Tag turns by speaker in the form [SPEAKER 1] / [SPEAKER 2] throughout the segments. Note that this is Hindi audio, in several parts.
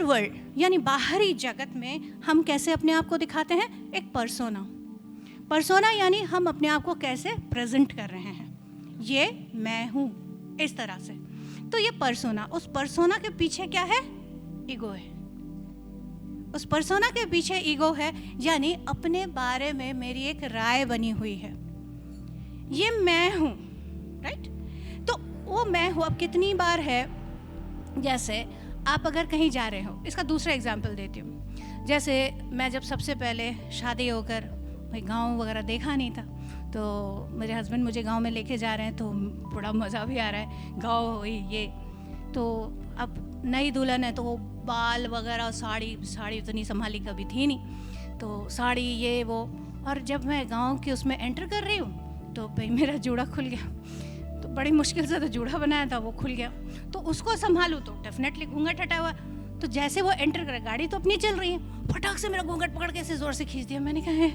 [SPEAKER 1] वर्ल्ड यानी बाहरी जगत में हम कैसे अपने आप को दिखाते हैं? एक पर्सोना यानी हम अपने आप को कैसे प्रेजेंट कर रहे हैं, ये मैं हूँ, इस तरह से। तो ये पर्सोना, उस पर्सोना के पीछे क्या है? ईगो है। उस पर्सोना के पीछे ईगो है, यानी अपने बारे में मेरी एक राय बनी हुई है, ये मैं हूँ, राइट? तो वो मैं हूँ अब कितनी बार है, जैसे आप अगर कहीं जा रहे हो, इसका दूसरा एग्जाम्पल देती हूँ। जैसे मैं जब सबसे पहले शादी होकर, भाई गाँव वगैरह देखा नहीं था, तो मेरे हस्बैंड मुझे गांव में लेके जा रहे हैं, तो बड़ा मज़ा भी आ रहा है, गांव हुई ये। तो अब नई दुल्हन है तो वो बाल वगैरह, साड़ी उतनी संभाली कभी थी नहीं, तो साड़ी ये वो। और जब मैं गांव के उसमें एंटर कर रही हूँ तो भाई मेरा जूड़ा खुल गया, तो बड़ी मुश्किल से तो जूड़ा बनाया था, वो खुल गया, तो उसको संभालूँ तो डेफिनेटली घूंघट हटा हुआ। तो जैसे वो एंटर करे, गाड़ी तो अपनी चल रही है, फटाक से मेरा घूंघट पकड़ के ऐसे ज़ोर से खींच दिया। मैंने कहा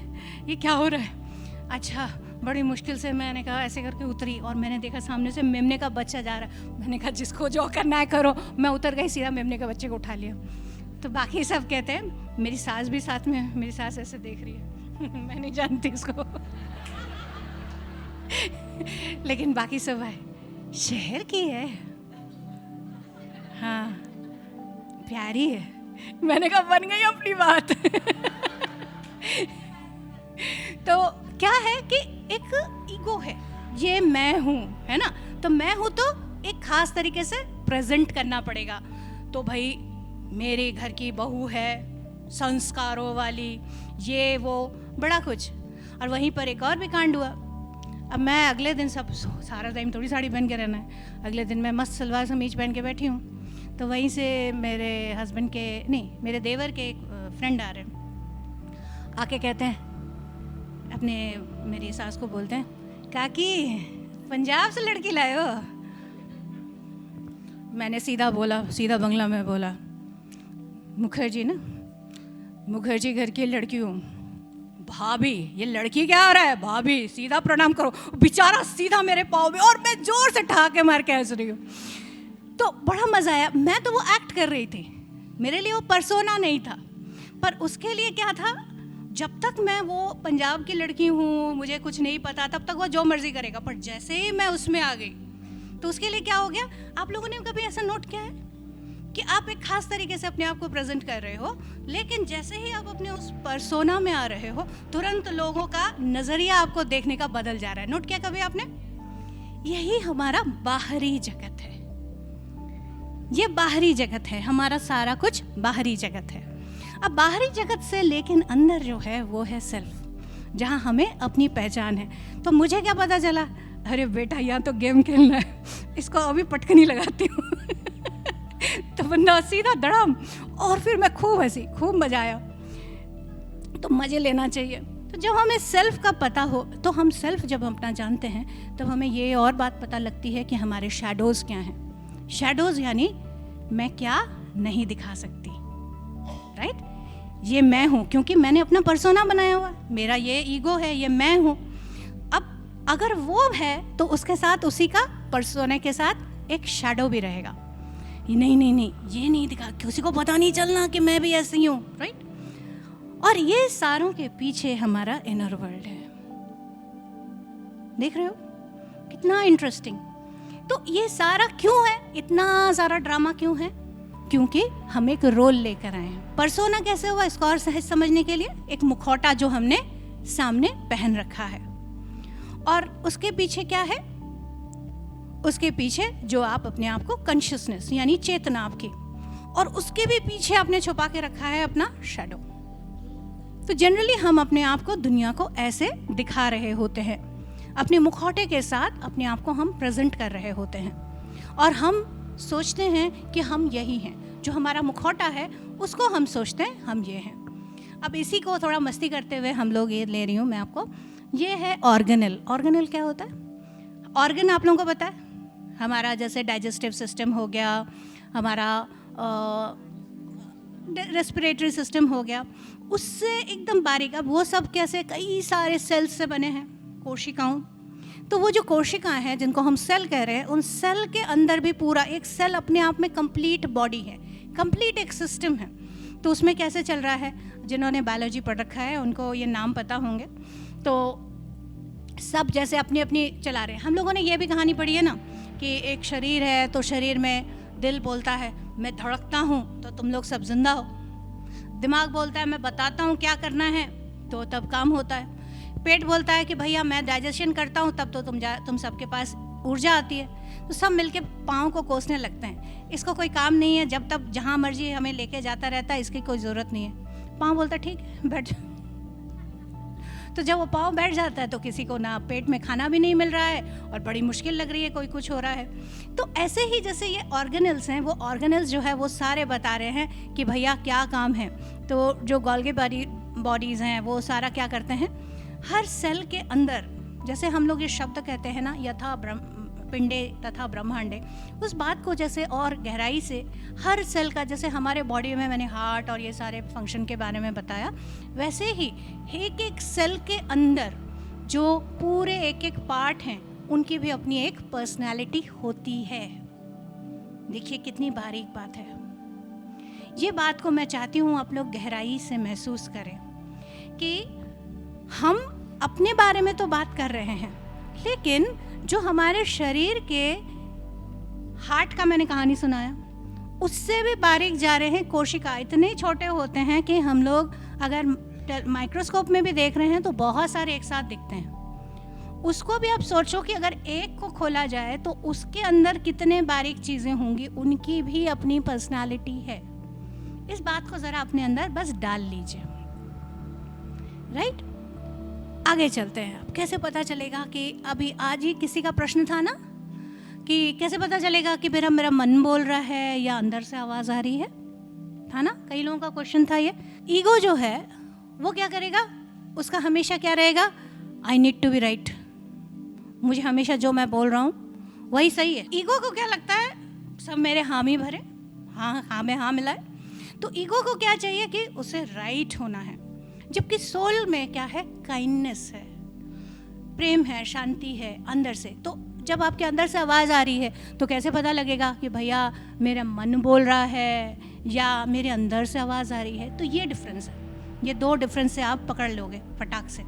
[SPEAKER 1] ये क्या हो रहा है? अच्छा, बड़ी मुश्किल से मैंने कहा ऐसे करके उतरी, और मैंने देखा सामने से मेमने का बच्चा जा रहा है। मैंने कहा जिसको जो करना है करो। मैं उतर गई, सीधा मेमने के बच्चे को उठा लिया। तो बाकी सब कहते हैं, मेरी सास भी साथ में, मेरी सास ऐसे देख रही है मैं नहीं जानती इसको लेकिन बाकी सब है, शहर की है, हाँ प्यारी है। मैंने कहा बन गई अपनी बात तो क्या है कि एक ईगो है, ये मैं हूँ, है ना? तो मैं हूँ तो एक खास तरीके से प्रेजेंट करना पड़ेगा। तो भाई मेरे घर की बहू है, संस्कारों वाली, ये वो बड़ा कुछ। और वहीं पर एक और भी कांड हुआ। अब मैं अगले दिन, सब सारा टाइम थोड़ी साड़ी पहन के रहना है, अगले दिन मैं मस्त सलवार समीज पहन के बैठी हूँ। तो वहीं से मेरे हस्बैंड के नहीं, मेरे देवर के एक फ्रेंड आ रहे हैं, आके कहते हैं, अपने मेरी सास को बोलते हैं, काकी पंजाब से लड़की लाए हो? मैंने सीधा बंगला में बोला, मुखर्जी ना, मुखर्जी घर की लड़की हूँ। भाभी, ये लड़की क्या हो रहा है? भाभी सीधा प्रणाम करो। बेचारा सीधा मेरे पाँव में, और मैं जोर से ठहाके मार के हंस रही हूँ। तो बड़ा मज़ा आया। मैं तो वो एक्ट कर रही थी, मेरे लिए वो पर्सोना नहीं था, पर उसके लिए क्या था, जब तक मैं वो पंजाब की लड़की हूँ, मुझे कुछ नहीं पता, तब तक वो जो मर्जी करेगा। पर जैसे ही मैं उसमें आ गई तो उसके लिए क्या हो गया? आप लोगों ने कभी ऐसा नोट किया है कि आप एक खास तरीके से अपने आप को प्रेजेंट कर रहे हो, लेकिन जैसे ही आप अपने उस पर्सोना में आ रहे हो, तुरंत लोगों का नज़रिया आपको देखने का बदल जा रहा है। नोट किया कभी आपने? यही हमारा बाहरी जगत है, ये बाहरी जगत है, हमारा सारा कुछ बाहरी जगत है। अब बाहरी जगत से लेकिन अंदर जो है वो है सेल्फ, जहाँ हमें अपनी पहचान है। तो मुझे क्या पता चला, अरे बेटा यहाँ तो गेम खेलना है, इसको अभी पटकनी लगाती हूँ तो बंदा सीधा धड़म, और फिर मैं खूब हंसी, खूब मजा आया। तो मज़े लेना चाहिए। तो जब हमें सेल्फ का पता हो, तो हम सेल्फ जब अपना जानते हैं, तब हमें ये और बात पता लगती है कि हमारे शैडोज़ क्या हैं। शैडोज़ यानी मैं क्या नहीं दिखा सकती, राइट? ये मैं हूँ क्योंकि मैंने अपना पर्सोना बनाया हुआ, मेरा ये ईगो है, ये मैं हूँ। अब अगर वो है तो उसके साथ, उसी का पर्सोना के साथ एक शैडो भी रहेगा। नहीं, ये नहीं दिखा, किसी को पता नहीं चलना कि मैं भी ऐसी हूँ, राइट? और ये सारों के पीछे हमारा इनर वर्ल्ड है। देख रहे हो कितना इंटरेस्टिंग। तो ये सारा क्यों है, इतना सारा ड्रामा क्यों है? क्योंकि हम एक रोल लेकर आए हैं। पर्सोना कैसे हुआ, इसको और सहज समझने के लिए, एक मुखौटा जो हमने सामने पहन रखा है, और उसके पीछे क्या है? उसके पीछे जो आप अपने आप को कॉन्शियसनेस यानी चेतना आपकी, और उसके भी पीछे आपने छुपा के रखा है अपना शैडो। तो जनरली हम अपने आप को, दुनिया को ऐसे दिखा रहे होते हैं, अपने मुखौटे के साथ अपने आप को हम प्रेजेंट कर रहे होते हैं, और हम सोचते हैं कि हम यही हैं। जो हमारा मुखौटा है उसको हम सोचते हैं हम ये हैं। अब इसी को थोड़ा मस्ती करते हुए हम लोग ये ले रही हूँ मैं आपको, ये है ऑर्गेनल। ऑर्गेनल क्या होता है? ऑर्गन आप लोगों को पता है, हमारा जैसे डाइजेस्टिव सिस्टम हो गया, हमारा रेस्पिरेटरी सिस्टम हो गया, उससे एकदम बारीक। अब वो सब कैसे, कई सारे सेल्स से बने हैं, कोशिकाओं। तो वो जो कोशिकाएं हैं जिनको हम सेल कह रहे हैं, उन सेल के अंदर भी पूरा एक सेल अपने आप में कंप्लीट बॉडी है, कंप्लीट एक सिस्टम है। तो उसमें कैसे चल रहा है, जिन्होंने बायोलॉजी पढ़ रखा है उनको ये नाम पता होंगे। तो सब जैसे अपनी अपनी चला रहे हैं। हम लोगों ने ये भी कहानी पढ़ी है ना कि एक शरीर है, तो शरीर में दिल बोलता है मैं धड़कता हूँ तो तुम लोग सब जिंदा हो। दिमाग बोलता है मैं बताता हूँ क्या करना है, तो तब काम होता है। पेट बोलता है कि भैया मैं डाइजेशन करता हूँ, तब तो तुम सबके पास ऊर्जा आती है। तो सब मिलके पाँव को कोसने लगते हैं, इसको कोई काम नहीं है, जब तक जहाँ मर्जी हमें लेके जाता रहता है, इसकी कोई ज़रूरत नहीं है। पाँव बोलता है ठीक है बैठ जा। तो जब वो पाँव बैठ जाता है तो किसी को ना पेट में खाना भी नहीं मिल रहा है और बड़ी मुश्किल लग रही है, कोई कुछ हो रहा है। तो ऐसे ही जैसे ये ऑर्गेनल्स हैं, वो ऑर्गेनल्स जो है वो सारे बता रहे हैं कि भैया क्या काम है। तो जो गोल्गी बॉडीज़ हैं वो सारा क्या करते हैं, हर सेल के अंदर, जैसे हम लोग ये शब्द कहते हैं ना यथा पिंडे तथा ब्रह्मांडे, उस बात को जैसे और गहराई से हर सेल का, जैसे हमारे बॉडी में मैंने हार्ट और ये सारे फंक्शन के बारे में बताया, वैसे ही एक एक सेल के अंदर जो पूरे एक एक पार्ट हैं उनकी भी अपनी एक पर्सनालिटी होती है। देखिए कितनी बारीक बात है। ये बात को मैं चाहती हूँ आप लोग गहराई से महसूस करें कि हम अपने बारे में तो बात कर रहे हैं, लेकिन जो हमारे शरीर के हार्ट का मैंने कहानी सुनाया, उससे भी बारीक जा रहे हैं। कोशिका इतने छोटे होते हैं कि हम लोग अगर माइक्रोस्कोप में भी देख रहे हैं तो बहुत सारे एक साथ दिखते हैं। उसको भी आप सोचो कि अगर एक को खोला जाए तो उसके अंदर कितने बारीक चीज़ें होंगी, उनकी भी अपनी पर्सनालिटी है। इस बात को ज़रा अपने अंदर बस डाल लीजिए। राइट, आगे चलते हैं। अब कैसे पता चलेगा कि अभी आज ही किसी का प्रश्न था ना कि कैसे पता चलेगा कि मेरा मन बोल रहा है या अंदर से आवाज़ आ रही है, था ना? कई लोगों का क्वेश्चन था ये। ईगो जो है वो क्या करेगा, उसका हमेशा क्या रहेगा, I need to be right, मुझे हमेशा जो मैं बोल रहा हूँ वही सही है। ईगो को क्या लगता है, सब मेरे हामी भरे, हाँ में हाँ मिलाए। तो ईगो को क्या चाहिए कि उसे राइट होना है, जबकि सोल में क्या है, काइंडनेस है, प्रेम है, शांति है अंदर से। तो जब आपके अंदर से आवाज़ आ रही है तो कैसे पता लगेगा कि भैया मेरा मन बोल रहा है या मेरे अंदर से आवाज़ आ रही है? तो ये डिफरेंस है, ये दो डिफरेंस से आप पकड़ लोगे फटाक से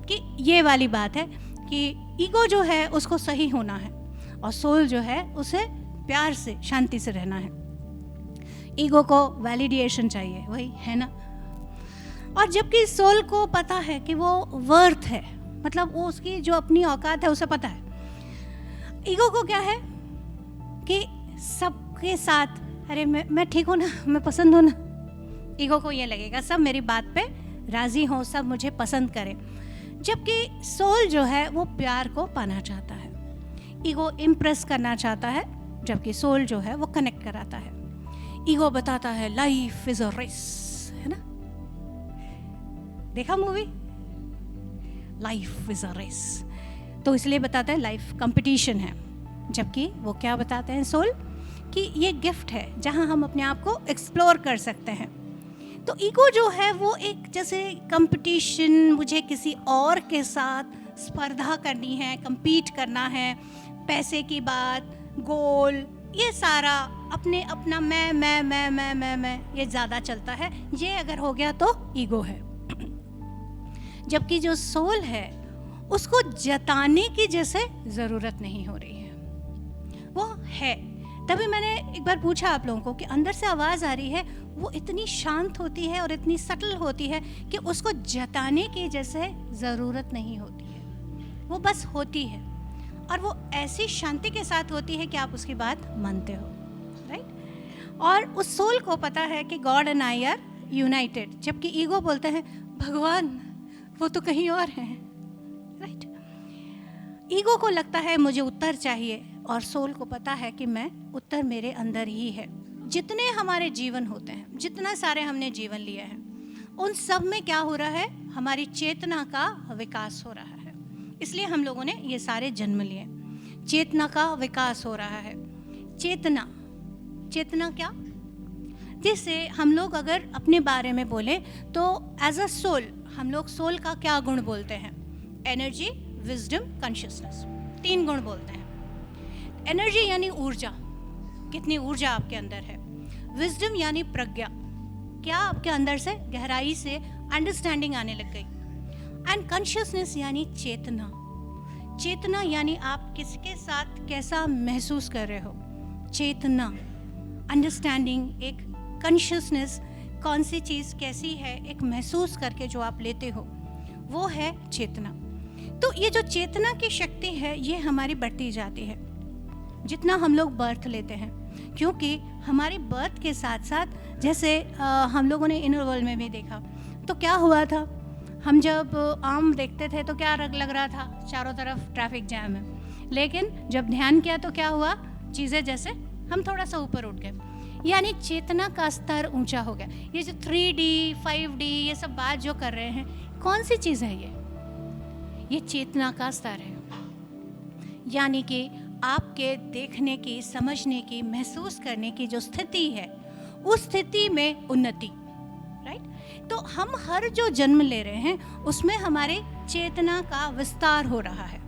[SPEAKER 1] कि ये वाली बात है कि ईगो जो है उसको सही होना है और सोल जो है उसे प्यार से शांति से रहना है। ईगो को वैलिडेशन चाहिए, वही है ना। और जबकि सोल को पता है कि वो वर्थ है, मतलब वो उसकी जो अपनी औकात है उसे पता है। ईगो को क्या है कि सबके साथ, अरे मैं ठीक हूँ ना, मैं पसंद हूँ ना। ईगो को ये लगेगा सब मेरी बात पे राजी हों, सब मुझे पसंद करें। जबकि सोल जो है वो प्यार को पाना चाहता है, ईगो इम्प्रेस करना चाहता है, जबकि सोल जो है वो कनेक्ट कराता है। ईगो बताता है लाइफ इज अ रेस, है ना, देखा movie life is a race, तो इसलिए बताता है लाइफ कंपटीशन है। जबकि वो क्या बताते हैं सोल कि ये गिफ्ट है जहां हम अपने आप को एक्सप्लोर कर सकते हैं। तो ईगो जो है वो एक जैसे कंपटीशन, मुझे किसी और के साथ स्पर्धा करनी है, compete करना है, पैसे की बात, गोल, ये सारा अपना मैं ये ज़्यादा चलता है। ये अगर हो गया तो ईगो है। जबकि जो सोल है उसको जताने की जैसे ज़रूरत नहीं हो रही है, वो है। तभी मैंने एक बार पूछा आप लोगों को कि अंदर से आवाज़ आ रही है, वो इतनी शांत होती है और इतनी सटल होती है कि उसको जताने की जैसे ज़रूरत नहीं होती है, वो बस होती है। और वो ऐसी शांति के साथ होती है कि आप उसकी बात मानते हो, राइट। और उस सोल को पता है कि God and I R United, जबकि ईगो बोलता है भगवान वो तो कहीं और है, राइट। ईगो को लगता है मुझे उत्तर चाहिए, और सोल को पता है कि मैं उत्तर मेरे अंदर ही है। जितने हमारे जीवन होते हैं, जितना सारे हमने जीवन लिया है, उन सब में क्या हो रहा है, हमारी चेतना का विकास हो रहा है। इसलिए हम लोगों ने ये सारे जन्म लिए, चेतना का विकास हो रहा है। चेतना क्या, जिससे हम लोग अगर अपने बारे में बोले तो एज अ सोल हम लोग सोल का क्या गुण बोलते हैं, एनर्जी, विजडम, कॉन्शियसनेस, 3 गुण बोलते हैं। एनर्जी यानी ऊर्जा, कितनी ऊर्जा आपके अंदर है। विजडम यानी प्रज्ञा, क्या आपके अंदर से गहराई से अंडरस्टैंडिंग आने लग गई। एंड कॉन्शियसनेस यानी चेतना, चेतना यानी आप किसके साथ कैसा महसूस कर रहे हो, चेतना, अंडरस्टैंडिंग, एक कॉन्शियसनेस, कौन सी चीज़ कैसी है, एक महसूस करके जो आप लेते हो, वो है चेतना। तो ये जो चेतना की शक्ति है ये हमारी बढ़ती जाती है जितना हम लोग बर्थ लेते हैं, क्योंकि हमारी बर्थ के साथ साथ जैसे हम लोगों ने इनर वर्ल्ड में भी देखा तो क्या हुआ था, हम जब आम देखते थे तो क्या लग रहा था, चारों तरफ ट्रैफिक जैम है, लेकिन जब ध्यान किया तो क्या हुआ, चीज़ें जैसे हम थोड़ा सा ऊपर उठ गए, यानी चेतना का स्तर ऊंचा हो गया। ये जो 3D 5D ये सब बात जो कर रहे हैं, कौन सी चीज़ है ये चेतना का स्तर है, यानी कि आपके देखने की, समझने की, महसूस करने की जो स्थिति है, उस स्थिति में उन्नति, राइट। तो हम हर जो जन्म ले रहे हैं उसमें हमारे चेतना का विस्तार हो रहा है,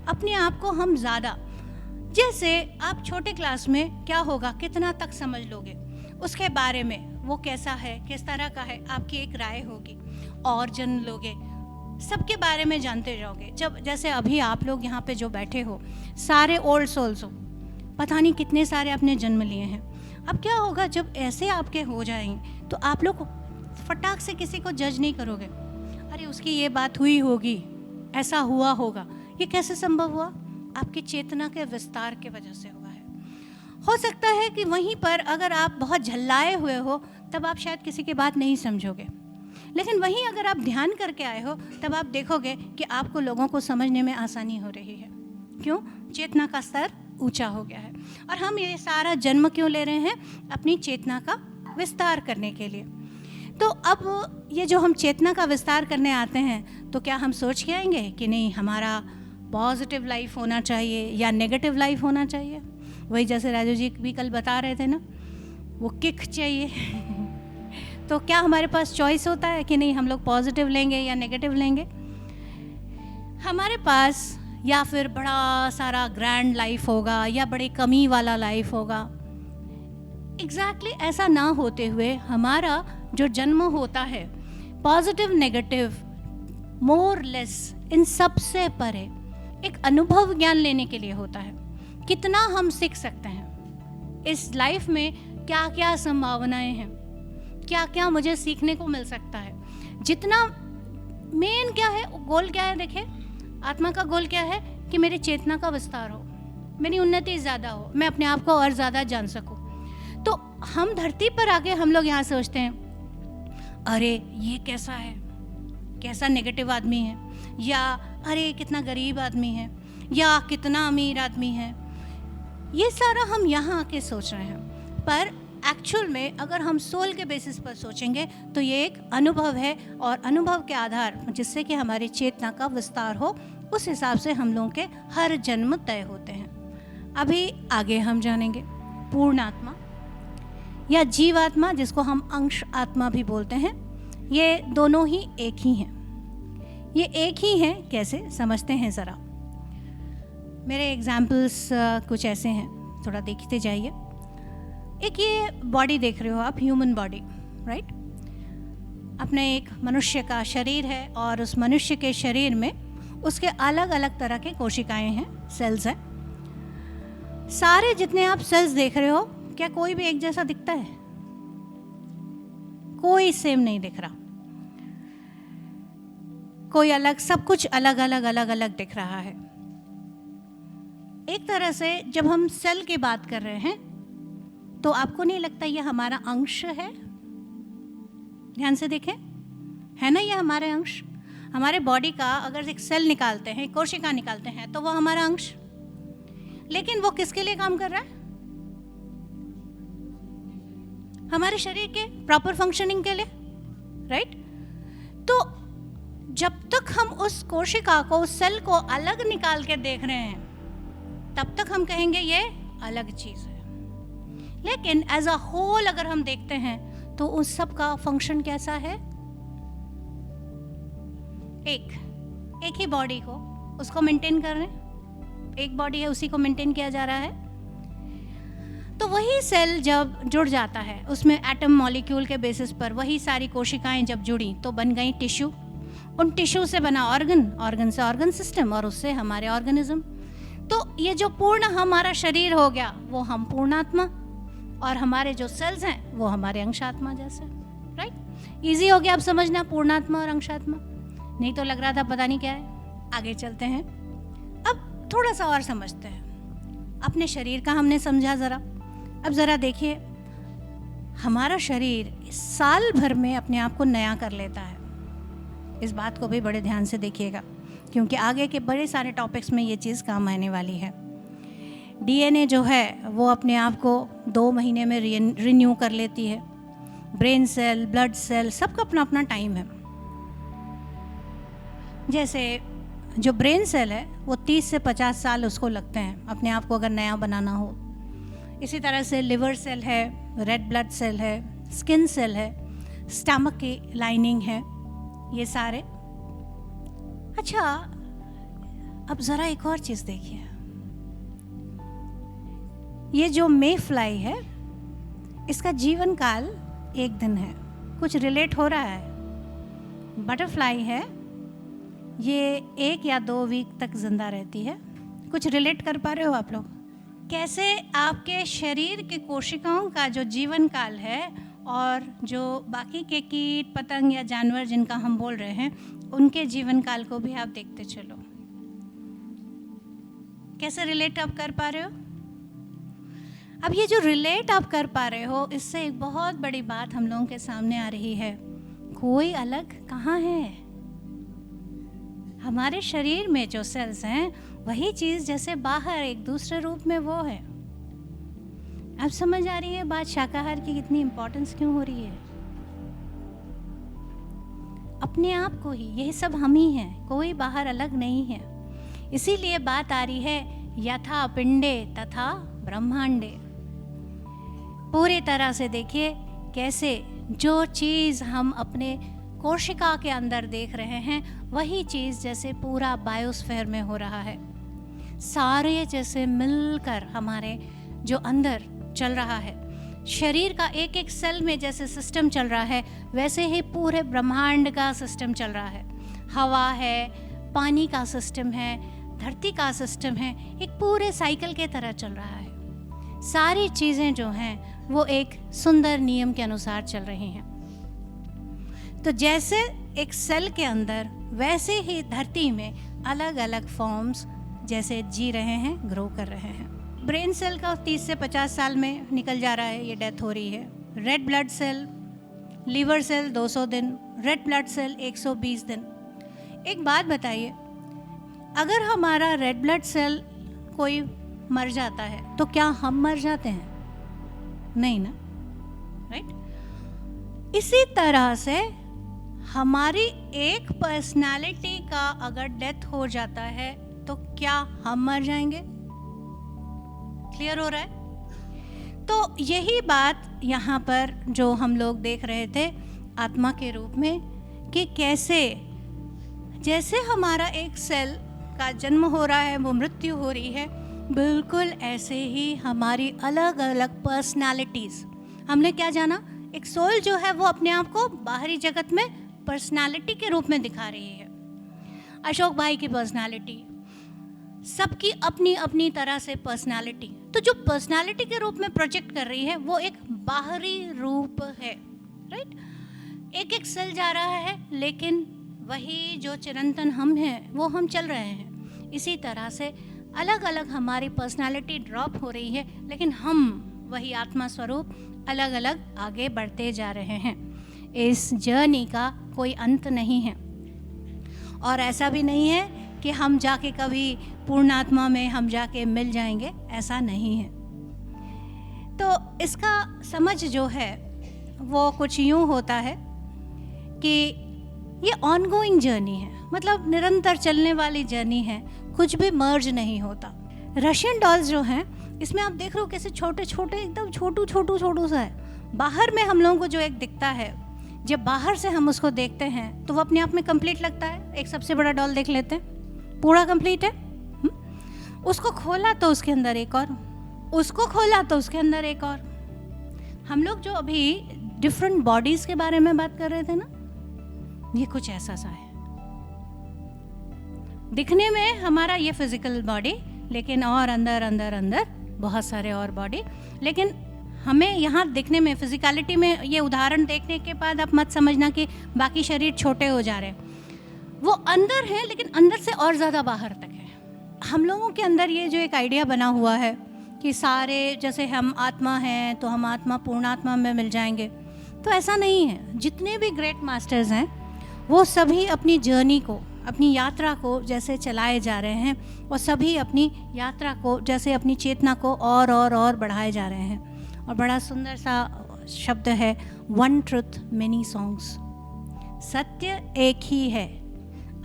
[SPEAKER 1] अपने आप को हम ज़्यादा, जैसे आप छोटे क्लास में क्या होगा, कितना तक समझ लोगे, उसके बारे में वो कैसा है, किस तरह का है, आपकी एक राय होगी, और जन्म लोगे, सबके बारे में जानते जाओगे। जब जैसे अभी आप लोग यहाँ पे जो बैठे हो सारे ओल्ड सोल्स हो, पता नहीं कितने सारे आपने जन्म लिए हैं। अब क्या होगा, जब ऐसे आपके हो जाएंगे तो आप लोग फटाक से किसी को जज नहीं करोगे, अरे उसकी ये बात हुई होगी, ऐसा हुआ होगा, ये कैसे संभव हुआ, आपकी चेतना के विस्तार के वजह से हुआ है। हो सकता है कि वहीं पर अगर आप बहुत झल्लाए हुए हो तब आप शायद किसी की बात नहीं समझोगे, लेकिन वहीं अगर आप ध्यान करके आए हो तब आप देखोगे कि आपको लोगों को समझने में आसानी हो रही है। क्यों? चेतना का स्तर ऊंचा हो गया है। और हम ये सारा जन्म क्यों ले रहे हैं? अपनी चेतना का विस्तार करने के लिए। तो अब ये जो हम चेतना का विस्तार करने आते हैं तो क्या हम सोच के आएंगे कि नहीं हमारा पॉजिटिव लाइफ होना चाहिए या नेगेटिव लाइफ होना चाहिए? वही जैसे राजू जी भी कल बता रहे थे ना, वो किक चाहिए तो क्या हमारे पास चॉइस होता है कि नहीं हम लोग पॉजिटिव लेंगे या नेगेटिव लेंगे? हमारे पास या फिर बड़ा सारा ग्रैंड लाइफ होगा या बड़ी कमी वाला लाइफ होगा। एग्जैक्टली ऐसा ना होते हुए हमारा जो जन्म होता है positive negative more less in सब से परे एक अनुभव ज्ञान लेने के लिए होता है। कितना हम सीख सकते हैं इस लाइफ में, क्या क्या संभावनाएं हैं, क्या क्या मुझे सीखने को मिल सकता है। जितना मेन क्या है, गोल क्या है, देखिए आत्मा का गोल क्या है कि मेरी चेतना का विस्तार हो, मेरी उन्नति ज़्यादा हो, मैं अपने आप को और ज़्यादा जान सकूं। तो हम धरती पर आके हम लोग यहाँ सोचते हैं अरे ये कैसा है, कैसा नेगेटिव आदमी है, या अरे कितना गरीब आदमी है, या कितना अमीर आदमी है। ये सारा हम यहाँ आके सोच रहे हैं, पर एक्चुअल में अगर हम सोल के बेसिस पर सोचेंगे तो ये एक अनुभव है, और अनुभव के आधार जिससे कि हमारी चेतना का विस्तार हो, उस हिसाब से हम लोगों के हर जन्म तय होते हैं। अभी आगे हम जानेंगे पूर्ण आत्मा या जीवात्मा, जिसको हम अंश आत्मा भी बोलते हैं। ये दोनों ही एक ही हैं। ये एक ही हैं, कैसे समझते हैं ज़रा। मेरे एग्जाम्पल्स कुछ ऐसे हैं, थोड़ा देखते जाइए। एक ये बॉडी देख रहे हो आप, ह्यूमन बॉडी, राइट। अपने एक मनुष्य का शरीर है, और उस मनुष्य के शरीर में उसके अलग अलग तरह के कोशिकाएं हैं, सेल्स हैं। सारे जितने आप सेल्स देख रहे हो, क्या कोई भी एक जैसा दिखता है? कोई सेम नहीं दिख रहा, कोई अलग, सब कुछ अलग अलग अलग अलग दिख रहा है। एक तरह से जब हम सेल की बात कर रहे हैं तो आपको नहीं लगता ये हमारा अंश है? ध्यान से देखें, है ना, ये हमारे अंश। हमारे बॉडी का अगर एक सेल निकालते हैं, कोशिका निकालते हैं, तो वो हमारा अंश। लेकिन वो किसके लिए काम कर रहा है? हमारे शरीर के प्रॉपर फंक्शनिंग के लिए, राइट। तो जब तक हम उस कोशिका को, उस सेल को अलग निकाल के देख रहे हैं, तब तक हम कहेंगे ये अलग चीज है। लेकिन एज अ होल अगर हम देखते हैं तो उस सब का फंक्शन कैसा है? एक ही बॉडी को, उसको मेंटेन कर रहे हैं, एक बॉडी है उसी को मेंटेन किया जा रहा है। तो वही सेल जब जुड़ जाता है, उसमें एटम मॉलिक्यूल के बेसिस पर वही सारी कोशिकाएं जब जुड़ी तो बन गई टिश्यू, उन टिश्यू से बना ऑर्गन, ऑर्गन से ऑर्गन सिस्टम और उससे हमारे ऑर्गेनिज्म। तो ये जो पूर्ण हमारा शरीर हो गया वो हम पूर्णात्मा, और हमारे जो सेल्स हैं वो हमारे अंशात्मा जैसे। राइट, इजी हो गया अब समझना पूर्णात्मा और अंशात्मा। नहीं तो लग रहा था पता नहीं क्या है। आगे चलते हैं, अब थोड़ा सा और समझते हैं। अपने शरीर का हमने समझा ज़रा, अब ज़रा देखिए हमारा शरीर साल भर में अपने आप को नया कर लेता है। इस बात को भी बड़े ध्यान से देखिएगा, क्योंकि आगे के बड़े सारे टॉपिक्स में ये चीज़ काम आने वाली है। डीएनए जो है वो अपने आप को 2 महीने में रिन्यू कर लेती है। ब्रेन सेल, ब्लड सेल, सबका अपना अपना टाइम है। जैसे जो ब्रेन सेल है वो 30 से 50 साल उसको लगते हैं अपने आप को अगर नया बनाना हो। इसी तरह से लिवर सेल है, रेड ब्लड सेल है, स्किन सेल है, स्टमक की लाइनिंग है, ये सारे। अच्छा, अब ज़रा एक और चीज़ देखिए, ये जो मे फ्लाई है इसका जीवन काल 1 दिन है। कुछ रिलेट हो रहा है? बटरफ्लाई है, ये 1 या 2 वीक तक जिंदा रहती है। कुछ रिलेट कर पा रहे हो आप लोग? कैसे आपके शरीर के कोशिकाओं का जो जीवन काल है और जो बाकी के कीट पतंग या जानवर जिनका हम बोल रहे हैं उनके जीवन काल को भी आप देखते चलो। कैसे रिलेट आप कर पा रहे हो? अब ये जो रिलेट आप कर पा रहे हो, इससे एक बहुत बड़ी बात हम लोगों के सामने आ रही है, कोई अलग कहाँ है। हमारे शरीर में जो सेल्स हैं वही चीज़ जैसे बाहर एक दूसरे रूप में वो है। अब समझ आ रही है बात शाकाहार की कितनी इम्पोर्टेंस क्यों हो रही है। अपने आप को ही, यही सब हम ही हैं, कोई बाहर अलग नहीं है। इसीलिए बात आ रही है यथा पिंडे तथा ब्रह्मांडे। पूरी तरह से देखिए कैसे जो चीज़ हम अपने कोशिका के अंदर देख रहे हैं वही चीज़ जैसे पूरा बायोस्फीयर में हो रहा है। सारे जैसे मिलकर हमारे जो अंदर चल रहा है, शरीर का एक एक सेल में जैसे सिस्टम चल रहा है वैसे ही पूरे ब्रह्मांड का सिस्टम चल रहा है। हवा है, पानी का सिस्टम है, धरती का सिस्टम है, एक पूरे साइकिल के तरह चल रहा है। सारी चीज़ें जो हैं वो एक सुंदर नियम के अनुसार चल रही हैं। तो जैसे एक सेल के अंदर वैसे ही धरती में अलग अलग फॉर्म्स जैसे जी रहे हैं, ग्रो कर रहे हैं। ब्रेन सेल का 30 से 50 साल में निकल जा रहा है, ये डेथ हो रही है। Red blood cell, liver cell 200 दिन, रेड ब्लड सेल 120 दिन। एक बात बताइए, अगर हमारा रेड ब्लड सेल कोई मर जाता है तो क्या हम मर जाते हैं? नहीं ना, राइट। इसी तरह से हमारी एक पर्सनालिटी का अगर डेथ हो जाता है तो क्या हम मर जाएंगे? क्लियर हो रहा है? तो यही बात यहाँ पर जो हम लोग देख रहे थे आत्मा के रूप में, कि कैसे जैसे हमारा एक सेल का जन्म हो रहा है, वो मृत्यु हो रही है, बिल्कुल ऐसे ही हमारी अलग अलग पर्सनालिटीज़। हमने क्या जाना, एक सोल जो है वो अपने आप को बाहरी जगत में पर्सनालिटी के रूप में दिखा रही है। अशोक भाई की पर्सनालिटी, सबकी अपनी अपनी तरह से पर्सनालिटी। तो जो पर्सनालिटी के रूप में प्रोजेक्ट कर रही है वो एक बाहरी रूप है, राइट। एक एक सेल जा रहा है लेकिन वही जो चिरंतन हम हैं वो हम चल रहे हैं। इसी तरह से अलग अलग हमारी पर्सनालिटी ड्रॉप हो रही है लेकिन हम वही आत्मा स्वरूप अलग अलग आगे बढ़ते जा रहे हैं। इस जर्नी का कोई अंत नहीं है और ऐसा भी नहीं है कि हम जाके कभी पूर्णात्मा में हम जाके मिल जाएंगे, ऐसा नहीं है। तो इसका समझ जो है वो कुछ यूँ होता है कि ये ऑनगोइंग जर्नी है, मतलब निरंतर चलने वाली जर्नी है, कुछ भी मर्ज नहीं होता। रशियन डॉल्स जो हैं इसमें आप देख रहे हो कैसे छोटे छोटे, एकदम छोटू सा है। बाहर में हम लोगों को जो एक दिखता है, जब बाहर से हम उसको देखते हैं तो वो अपने आप में कंप्लीट लगता है। एक सबसे बड़ा डॉल देख लेते हैं, पूरा कंप्लीट है। उसको खोला तो उसके अंदर एक और उसको खोला तो उसके अंदर एक और। हम लोग जो अभी डिफरेंट बॉडीज के बारे में बात कर रहे थे ना, ये कुछ ऐसा सा है। दिखने में हमारा ये फिजिकल बॉडी, लेकिन और अंदर अंदर अंदर बहुत सारे और बॉडी। लेकिन हमें यहाँ दिखने में, फिजिकलिटी में, ये उदाहरण देखने के बाद आप मत समझना कि बाकी शरीर छोटे हो जा रहे हैं। वो अंदर है, लेकिन अंदर से और ज़्यादा बाहर तक है। हम लोगों के अंदर ये जो एक आइडिया बना हुआ है कि सारे, जैसे हम आत्मा हैं तो हम आत्मा पूर्णात्मा में मिल जाएंगे, तो ऐसा नहीं है। जितने भी ग्रेट मास्टर्स हैं वो सभी अपनी जर्नी को, अपनी यात्रा को जैसे चलाए जा रहे हैं, और सभी अपनी यात्रा को जैसे अपनी चेतना को और बढ़ाए जा रहे हैं। और बड़ा सुंदर सा शब्द है, वन ट्रुथ मेनी सॉन्ग्स। सत्य एक ही है,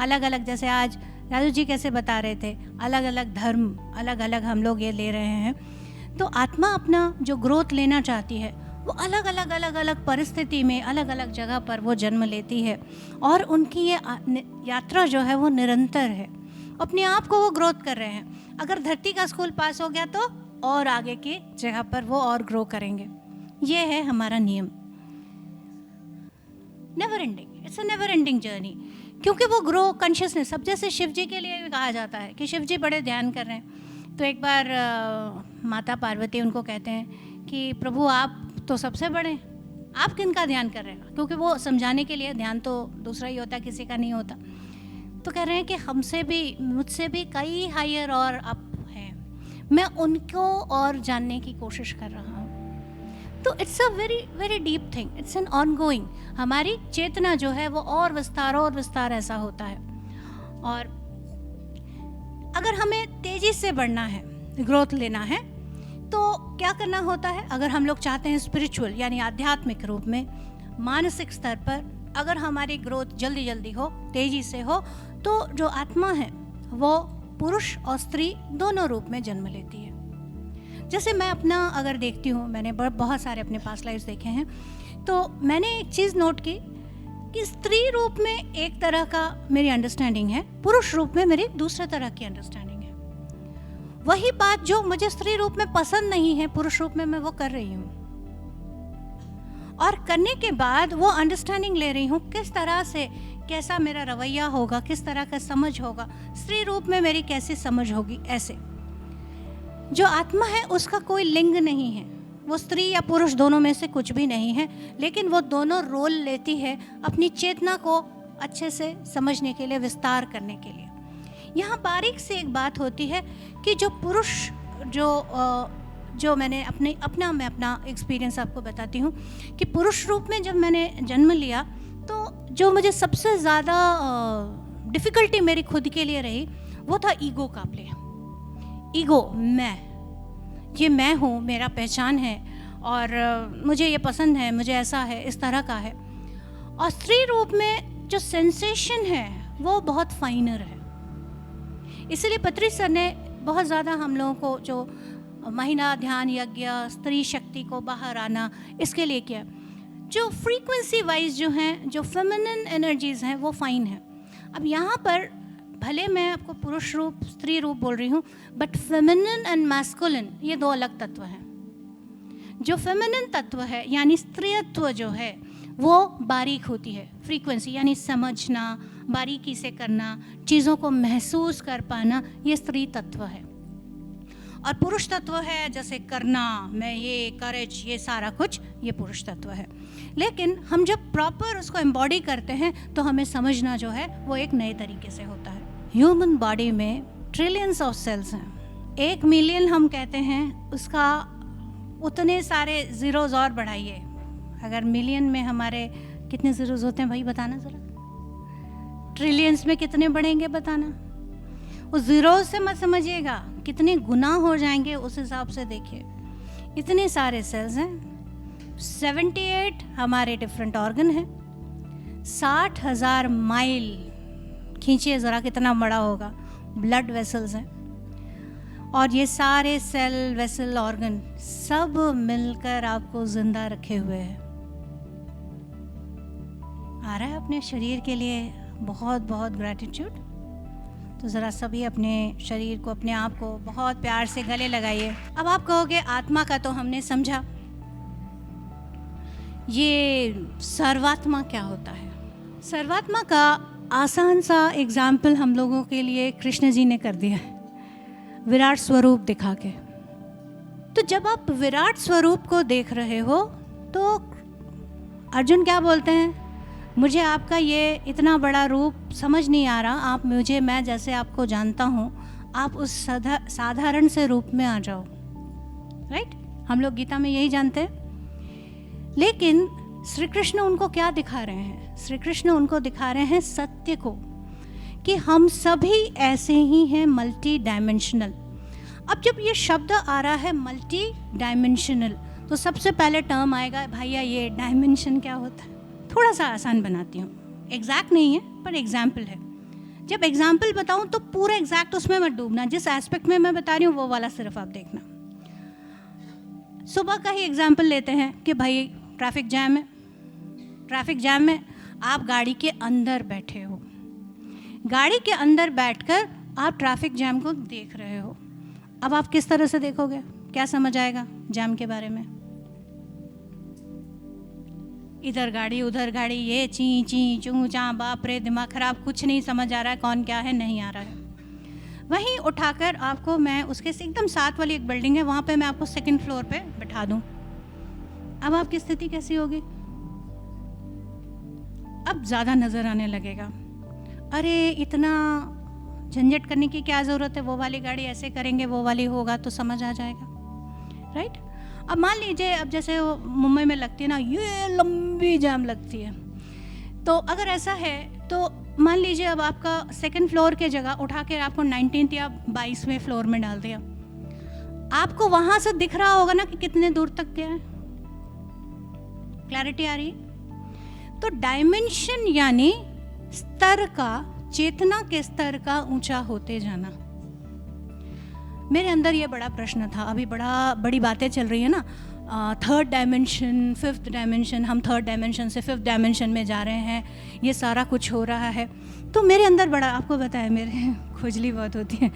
[SPEAKER 1] अलग अलग, जैसे आज राजू जी कैसे बता रहे थे, अलग अलग धर्म, अलग अलग हम लोग ये ले रहे हैं। तो आत्मा अपना जो ग्रोथ लेना चाहती है वो अलग अलग परिस्थिति में, अलग अलग जगह पर वो जन्म लेती है, और उनकी ये यात्रा जो है वो निरंतर है। अपने आप को वो ग्रोथ कर रहे हैं। अगर धरती का स्कूल पास हो गया तो और आगे की जगह पर वो और ग्रो करेंगे। ये है हमारा नियम, never ending, it's a never ending journey. क्योंकि वो ग्रो कॉन्शियसनेस, अब जैसे शिव जी के लिए भी कहा जाता है कि शिव जी बड़े ध्यान कर रहे हैं, तो एक बार माता पार्वती उनको कहते हैं कि प्रभु आप तो सबसे बड़े, आप किन का ध्यान कर रहे हैं? क्योंकि वो समझाने के लिए ध्यान तो दूसरा ही होता है, किसी का नहीं होता। तो कह रहे हैं कि हमसे भी, मुझसे भी कई हायर और अप हैं, मैं उनको और जानने की कोशिश कर रहा हूँ। तो it's a very very deep thing, it's an ongoing. हमारी चेतना जो है वो और विस्तार ऐसा होता है। और अगर हमें तेजी से बढ़ना है, ग्रोथ लेना है, तो क्या करना होता है? अगर हम लोग चाहते हैं स्पिरिचुअल यानी आध्यात्मिक रूप में, मानसिक स्तर पर अगर हमारी ग्रोथ जल्दी हो, तेजी से हो, तो जो आत्मा है वो पुरुष और स्त्री दोनों रूप में जन्म लेती है। जैसे मैं अपना अगर देखती हूँ, मैंने बहुत सारे अपने पास्ट लाइफ्स देखे हैं, तो मैंने एक चीज़ नोट की कि स्त्री रूप में एक तरह का मेरी अंडरस्टैंडिंग है, पुरुष रूप में मेरी दूसरे तरह की अंडरस्टैंडिंग है। वही बात जो मुझे स्त्री रूप में पसंद नहीं है, पुरुष रूप में मैं वो कर रही हूँ, और करने के बाद वो अंडरस्टैंडिंग ले रही हूँ किस तरह से, कैसा मेरा रवैया होगा, किस तरह का समझ होगा, स्त्री रूप में मेरी कैसी समझ होगी। ऐसे जो आत्मा है उसका कोई लिंग नहीं है, वो स्त्री या पुरुष दोनों में से कुछ भी नहीं है, लेकिन वो दोनों रोल लेती है अपनी चेतना को अच्छे से समझने के लिए, विस्तार करने के लिए। यहाँ बारीक से एक बात होती है कि जो पुरुष, जो मैंने मैं अपना एक्सपीरियंस आपको बताती हूँ कि पुरुष रूप में जब मैंने जन्म लिया, तो जो मुझे सबसे ज़्यादा डिफ़िकल्टी मेरी खुद के लिए रही वो था ईगो का प्ले। ईगो, ये मैं हूँ, मेरा पहचान है, और मुझे ये पसंद है, मुझे ऐसा है, इस तरह का है। और स्त्री रूप में जो सेंसेशन है वो बहुत फाइनर है। इसलिए पत्री सर ने बहुत ज़्यादा हम लोगों को जो महीना ध्यान यज्ञ, स्त्री शक्ति को बाहर आना, इसके लिए किया। जो फ्रीक्वेंसी वाइज जो हैं, जो फेमिनिन एनर्जीज़ हैं वो फाइन है। अब यहाँ पर भले मैं आपको पुरुष रूप, स्त्री रूप बोल रही हूँ, बट फेमिनिन एंड मैस्कुलिन ये दो अलग तत्व हैं। जो फेमिनिन तत्व है यानी स्त्रीत्व जो है वो बारीक होती है, फ्रीक्वेंसी यानी समझना, बारीकी से करना, चीज़ों को महसूस कर पाना, ये स्त्री तत्व है। और पुरुष तत्व है जैसे करना, मैं ये करेज, ये सारा कुछ, ये पुरुष तत्व है। लेकिन हम जब प्रॉपर उसको एम्बॉडी करते हैं तो हमें समझना जो है वो एक नए तरीके से होता है। ह्यूमन बॉडी में ट्रिलियंस ऑफ सेल्स हैं। 1 मिलियन हम कहते हैं, उसका उतने सारे ज़ीरोज़ और बढ़ाइए। अगर मिलियन में हमारे कितने ज़ीरोज़ होते हैं भाई, बताना ज़रा। ट्रिलियंस में कितने बढ़ेंगे बताना। उस ज़ीरोज़ से मत समझिएगा, कितने गुना हो जाएंगे उस हिसाब से देखिए। इतने सारे सेल्स हैं। 78 हमारे डिफरेंट ऑर्गन हैं। 60,000 माइल खींचिए ज़रा, कितना बड़ा होगा, ब्लड वेसल्स हैं। और ये सारे सेल, वेसल, ऑर्गन सब मिलकर आपको जिंदा रखे हुए हैं। आ रहा है अपने शरीर के लिए बहुत बहुत ग्रैटिट्यूड। तो ज़रा सभी अपने शरीर को, अपने आप को बहुत प्यार से गले लगाइए। अब आप कहोगे आत्मा का तो हमने समझा, ये सर्वात्मा क्या होता है? सर्वात्मा का आसान सा एग्जाम्पल हम लोगों के लिए कृष्ण जी ने कर दिया है, विराट स्वरूप दिखा के। तो जब आप विराट स्वरूप को देख रहे हो तो अर्जुन क्या बोलते हैं, मुझे आपका ये इतना बड़ा रूप समझ नहीं आ रहा, आप मुझे, मैं जैसे आपको जानता हूँ, आप उस साधारण से रूप में आ जाओ। राइट, हम लोग गीता में यही जानते हैं। लेकिन श्री कृष्ण उनको क्या दिखा रहे हैं? श्री कृष्ण उनको दिखा रहे हैं सत्य को, कि हम सभी ऐसे ही हैं, मल्टी डायमेंशनल। अब जब ये शब्द आ रहा है मल्टी डायमेंशनल, तो सबसे पहले टर्म आएगा, भैया ये डायमेंशन क्या होता है? थोड़ा सा आसान बनाती हूँ, एग्जैक्ट नहीं है पर एग्जाम्पल है। जब एग्जाम्पल बताऊँ तो पूरा एग्जैक्ट उसमें मत डूबना, जिस एस्पेक्ट में मैं बता रही हूँ वो वाला सिर्फ आप देखना। सुबह का ही एग्जाम्पल लेते हैं कि भाई ट्रैफिक जैम है, ट्रैफिक जैम में आप गाड़ी के अंदर बैठे हो, गाड़ी के अंदर बैठकर आप ट्रैफिक जैम को देख रहे हो। अब आप किस तरह से देखोगे? क्या समझ आएगा जैम के बारे में? इधर गाड़ी उधर गाड़ी, ये ची ची चू चा, बाप रे दिमाग खराब, कुछ नहीं समझ आ रहा है, कौन क्या है नहीं आ रहा है। वहीं उठाकर आपको मैं उसके एकदम साथ वाली एक बिल्डिंग है, वहाँ पे मैं आपको सेकंड फ्लोर पे बैठा दूँ, अब आपकी स्थिति कैसी होगी? अब ज़्यादा नज़र आने लगेगा, अरे इतना झंझट करने की क्या ज़रूरत है, वो वाली गाड़ी ऐसे करेंगे, वो वाली होगा तो समझ आ जाएगा। राइट, अब मान लीजिए अब जैसे मुंबई में लगती है ना, ये लंबी जाम लगती है, तो अगर ऐसा है तो मान लीजिए अब आपका सेकंड फ्लोर के जगह उठा के आपको 19th या 22वें फ्लोर में डाल दिया, आपको वहाँ से दिख रहा होगा ना कि कितने दूर तक गया है। क्लैरिटी आ रही है? तो डायमेंशन यानी स्तर का, चेतना के स्तर का ऊंचा होते जाना। मेरे अंदर ये बड़ा प्रश्न था, अभी बड़ी बातें चल रही है ना, थर्ड डायमेंशन, फिफ्थ डायमेंशन, हम थर्ड डायमेंशन से फिफ्थ डायमेंशन में जा रहे हैं, ये सारा कुछ हो रहा है। तो मेरे अंदर बड़ा, आपको बताया मेरे खुजली बहुत होती है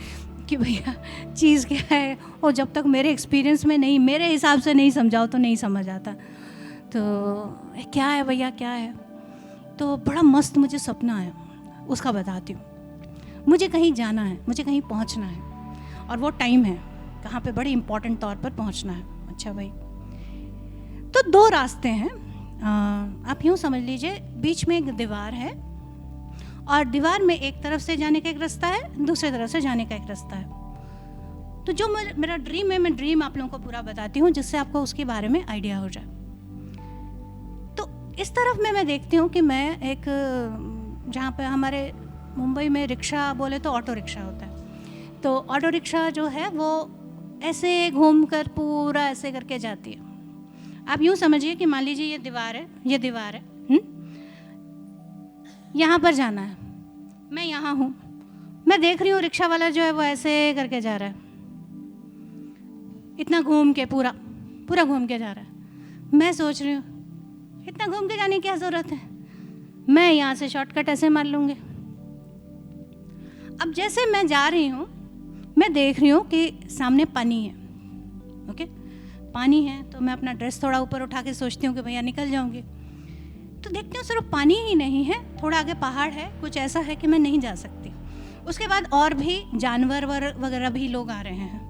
[SPEAKER 1] कि भैया चीज़ क्या है, और जब तक मेरे एक्सपीरियंस में नहीं, मेरे हिसाब से नहीं समझाओ तो नहीं समझ आता। तो क्या है भैया क्या है? तो बड़ा मस्त मुझे सपना आया, उसका बताती हूँ। मुझे कहीं जाना है, मुझे कहीं पहुँचना है, और वो टाइम है कहाँ पे बड़े इम्पोर्टेंट तौर पर पहुँचना है। अच्छा भाई, तो दो रास्ते हैं, आप यूँ समझ लीजिए, बीच में एक दीवार है, और दीवार में एक तरफ से जाने का एक रास्ता है, दूसरे तरफ से जाने का एक रास्ता है। तो जो मेरा ड्रीम है, मैं ड्रीम आप लोगों को पूरा बताती हूँ जिससे आपको उसके बारे में आइडिया हो जाए। तो इस तरफ में मैं देखती हूँ कि मैं एक, जहाँ पे हमारे मुंबई में रिक्शा बोले तो ऑटो रिक्शा होता है, तो ऑटो रिक्शा जो है वो ऐसे घूमकर पूरा ऐसे करके जाती है। आप यूँ समझिए कि मान लीजिए ये दीवार है, ये दीवार है, यहाँ पर जाना है, मैं यहाँ हूँ, मैं देख रही हूँ रिक्शा वाला जो है वो ऐसे करके जा रहा है, इतना घूम के पूरा घूम के जा रहा है। मैं सोच रही हूँ इतना घूम के जाने की क्या ज़रूरत है, मैं यहाँ से शॉर्टकट ऐसे मार लूँगी। अब जैसे मैं जा रही हूँ, मैं देख रही हूँ कि सामने पानी है, ओके, पानी है, तो मैं अपना ड्रेस थोड़ा ऊपर उठा के सोचती हूँ कि भैया निकल जाऊँगी। तो देखती हूँ सिर्फ पानी ही नहीं है, थोड़ा आगे पहाड़ है, कुछ ऐसा है कि मैं नहीं जा सकती। उसके बाद और भी जानवर वगैरह भी लोग आ रहे हैं,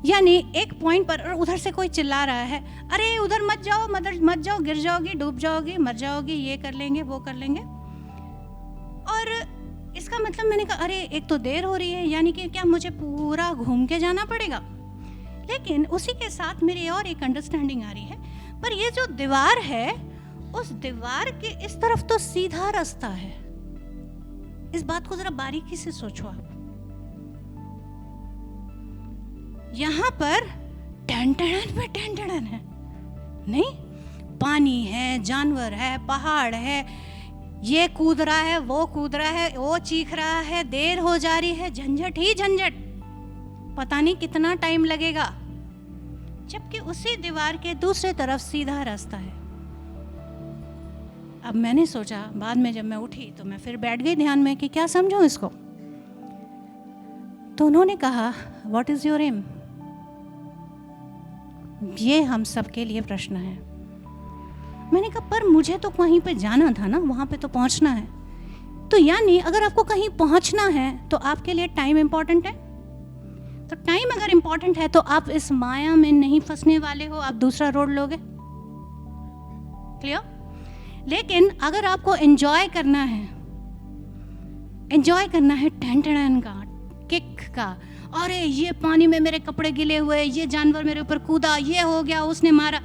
[SPEAKER 1] यानी एक पॉइंट पर, और उधर से कोई चिल्ला रहा है, अरे उधर मत जाओ, मत जाओ, गिर जाओगी, डूब जाओगी, मर जाओगी, ये कर लेंगे, वो कर लेंगे। और इसका मतलब मैंने कहा अरे एक तो देर हो रही है, यानी कि क्या मुझे पूरा घूम के जाना पड़ेगा। लेकिन उसी के साथ मेरी और एक अंडरस्टैंडिंग आ रही है, पर ये जो दीवार है, उस दीवार के इस तरफ तो सीधा रास्ता है। इस बात को जरा बारीकी से सोचो आप। यहाँ पर टन-टन पे टन-टन है नहीं, पानी है, जानवर है, पहाड़ है, ये कूद रहा है, वो कूद रहा है, वो चीख रहा है, देर हो जा रही है, झंझट ही झंझट, पता नहीं कितना टाइम लगेगा। जबकि उसी दीवार के दूसरे तरफ सीधा रास्ता है। अब मैंने सोचा, बाद में जब मैं उठी तो मैं फिर बैठ गई ध्यान में कि क्या समझूं इसको। तो उन्होंने कहा, व्हाट इज़ योर एम? ये हम सबके लिए प्रश्न है। मैंने कहा पर मुझे तो वहीं पे जाना था ना, वहाँ पे तो पहुँचना है। तो यानी अगर आपको कहीं पहुँचना है तो आपके लिए टाइम इम्पॉर्टेंट है। तो टाइम अगर इम्पॉर्टेंट है तो आप इस माया में नहीं फंसने वाले हो, आप दूसरा रोड लोगे। क्लियर? लेकिन अगर आपको एंजॉय करना है, टन टन का, किक का, अरे ये पानी में मेरे कपड़े गिले हुए, ये जानवर मेरे ऊपर कूदा, ये हो गया, उसने मारा,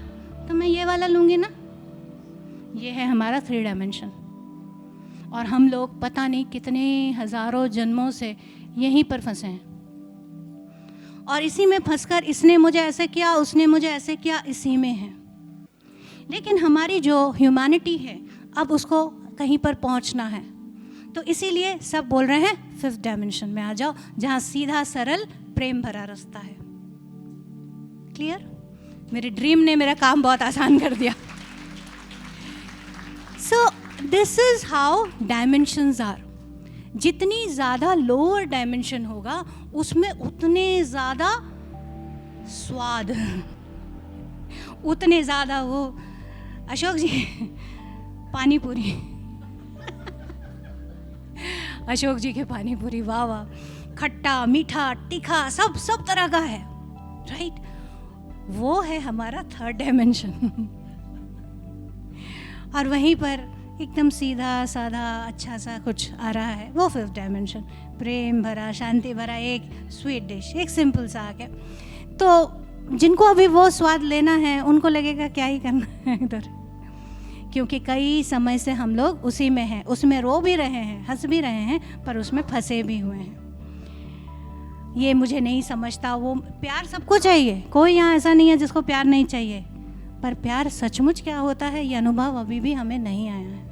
[SPEAKER 1] तो मैं ये वाला लूँगी ना। ये है हमारा 3 डायमेंशन। और हम लोग पता नहीं कितने हज़ारों जन्मों से यहीं पर फंसे हैं, और इसी में फंसकर इसने मुझे ऐसे किया, उसने मुझे ऐसे किया, इसी में है। लेकिन हमारी जो ह्यूमैनिटी है, अब उसको कहीं पर पहुंचना है। तो इसीलिए सब बोल रहे हैं 5th डायमेंशन में आ जाओ, जहाँ सीधा सरल प्रेम भरा रास्ता है। क्लियर? मेरे ड्रीम ने मेरा काम बहुत आसान कर दिया। So this is how dimensions are. जितनी ज़्यादा लोअर डायमेंशन होगा उसमें उतने ज़्यादा स्वाद, उतने ज़्यादा वो अशोक जी पानी पूरी अशोक जी के पानी पूरी, वाह वाह, खट्टा मीठा तीखा सब तरह का है, राइट? वो है हमारा 3rd डायमेंशन। और वहीं पर एकदम सीधा साधा अच्छा सा कुछ आ रहा है, वो 5th डायमेंशन, प्रेम भरा, शांति भरा, एक स्वीट डिश, एक सिंपल सा आ गया। तो जिनको अभी वो स्वाद लेना है उनको लगेगा क्या ही करना है इधर, क्योंकि कई समय से हम लोग उसी में हैं, उसमें रो भी रहे हैं, हंस भी रहे हैं, पर उसमें फंसे भी हुए हैं। ये मुझे नहीं समझता, वो प्यार सबको चाहिए, कोई यहाँ ऐसा नहीं है जिसको प्यार नहीं चाहिए, पर प्यार सचमुच क्या होता है ये अनुभव अभी भी हमें नहीं आया है।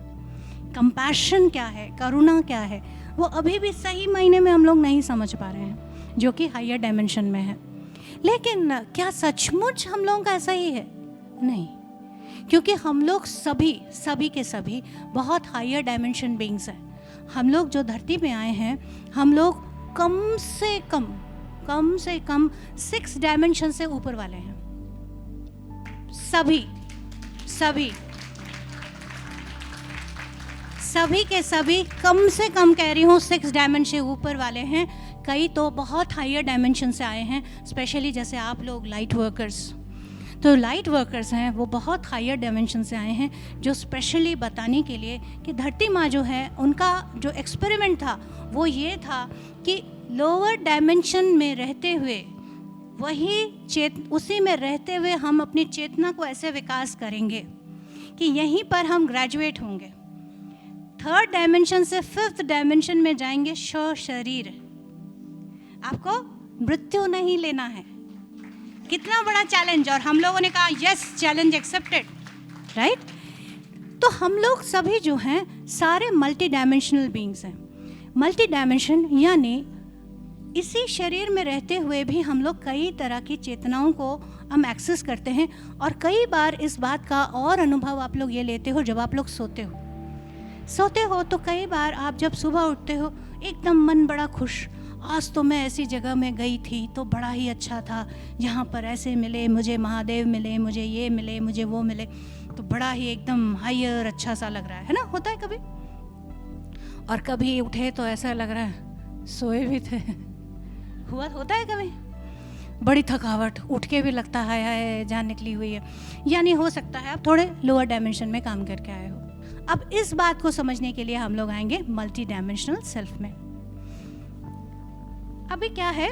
[SPEAKER 1] कंपैशन क्या है, करुणा क्या है, वो अभी भी सही मायने में हम लोग नहीं समझ पा रहे हैं, जो कि हायर डायमेंशन में है। लेकिन क्या सचमुच हम लोगों का ऐसा ही है? नहीं, क्योंकि हम लोग सभी के सभी बहुत हायर डायमेंशन बीइंग्स हैं। हम लोग जो धरती पे आए हैं, हम लोग कम से कम 6 डायमेंशन से ऊपर वाले हैं। सभी के सभी कम से कम कह रही हूँ 6 डायमेंशन से ऊपर वाले हैं। कई तो बहुत हायर डायमेंशन से आए हैं, स्पेशली जैसे आप लोग लाइट वर्कर्स। तो लाइट वर्कर्स हैं वो बहुत हायर डायमेंशन से आए हैं, जो स्पेशली बताने के लिए कि धरती माँ जो है, उनका जो एक्सपेरिमेंट था वो ये था कि लोअर डायमेंशन में रहते हुए उसी में रहते हुए हम अपनी चेतना को ऐसे विकास करेंगे कि यहीं पर हम ग्रेजुएट होंगे। 3rd डायमेंशन से 5th डायमेंशन में जाएंगे शरीर। आपको मृत्यु नहीं लेना है। कितना बड़ा चैलेंज, और हम लोगों ने कहा यस, चैलेंज एक्सेप्टेड, राइट? तो हम लोग सभी जो हैं सारे मल्टी डायमेंशनल बीइंग्स हैं। मल्टी डायमेंशन यानी इसी शरीर में रहते हुए भी हम लोग कई तरह की चेतनाओं को हम एक्सेस करते हैं। और कई बार इस बात का और अनुभव आप लोग ये लेते हो जब आप लोग सोते हो तो कई बार आप जब सुबह उठते हो एकदम मन बड़ा खुश, आज तो मैं ऐसी जगह में गई थी तो बड़ा ही अच्छा था, यहाँ पर ऐसे मिले मुझे, महादेव मिले मुझे, ये मिले मुझे, वो मिले, तो बड़ा ही एकदम हायर अच्छा सा लग रहा है ना? होता है कभी। और कभी उठे तो ऐसा लग रहा है सोए भी थे। होता है कभी बड़ी थकावट, उठ के भी लगता है जान निकली हुई है। यानी हो सकता है आप थोड़े लोअर डायमेंशन में काम करके आए हो। अब इस बात को समझने के लिए हम लोग आएंगे मल्टी डायमेंशनल सेल्फ में। अभी क्या है,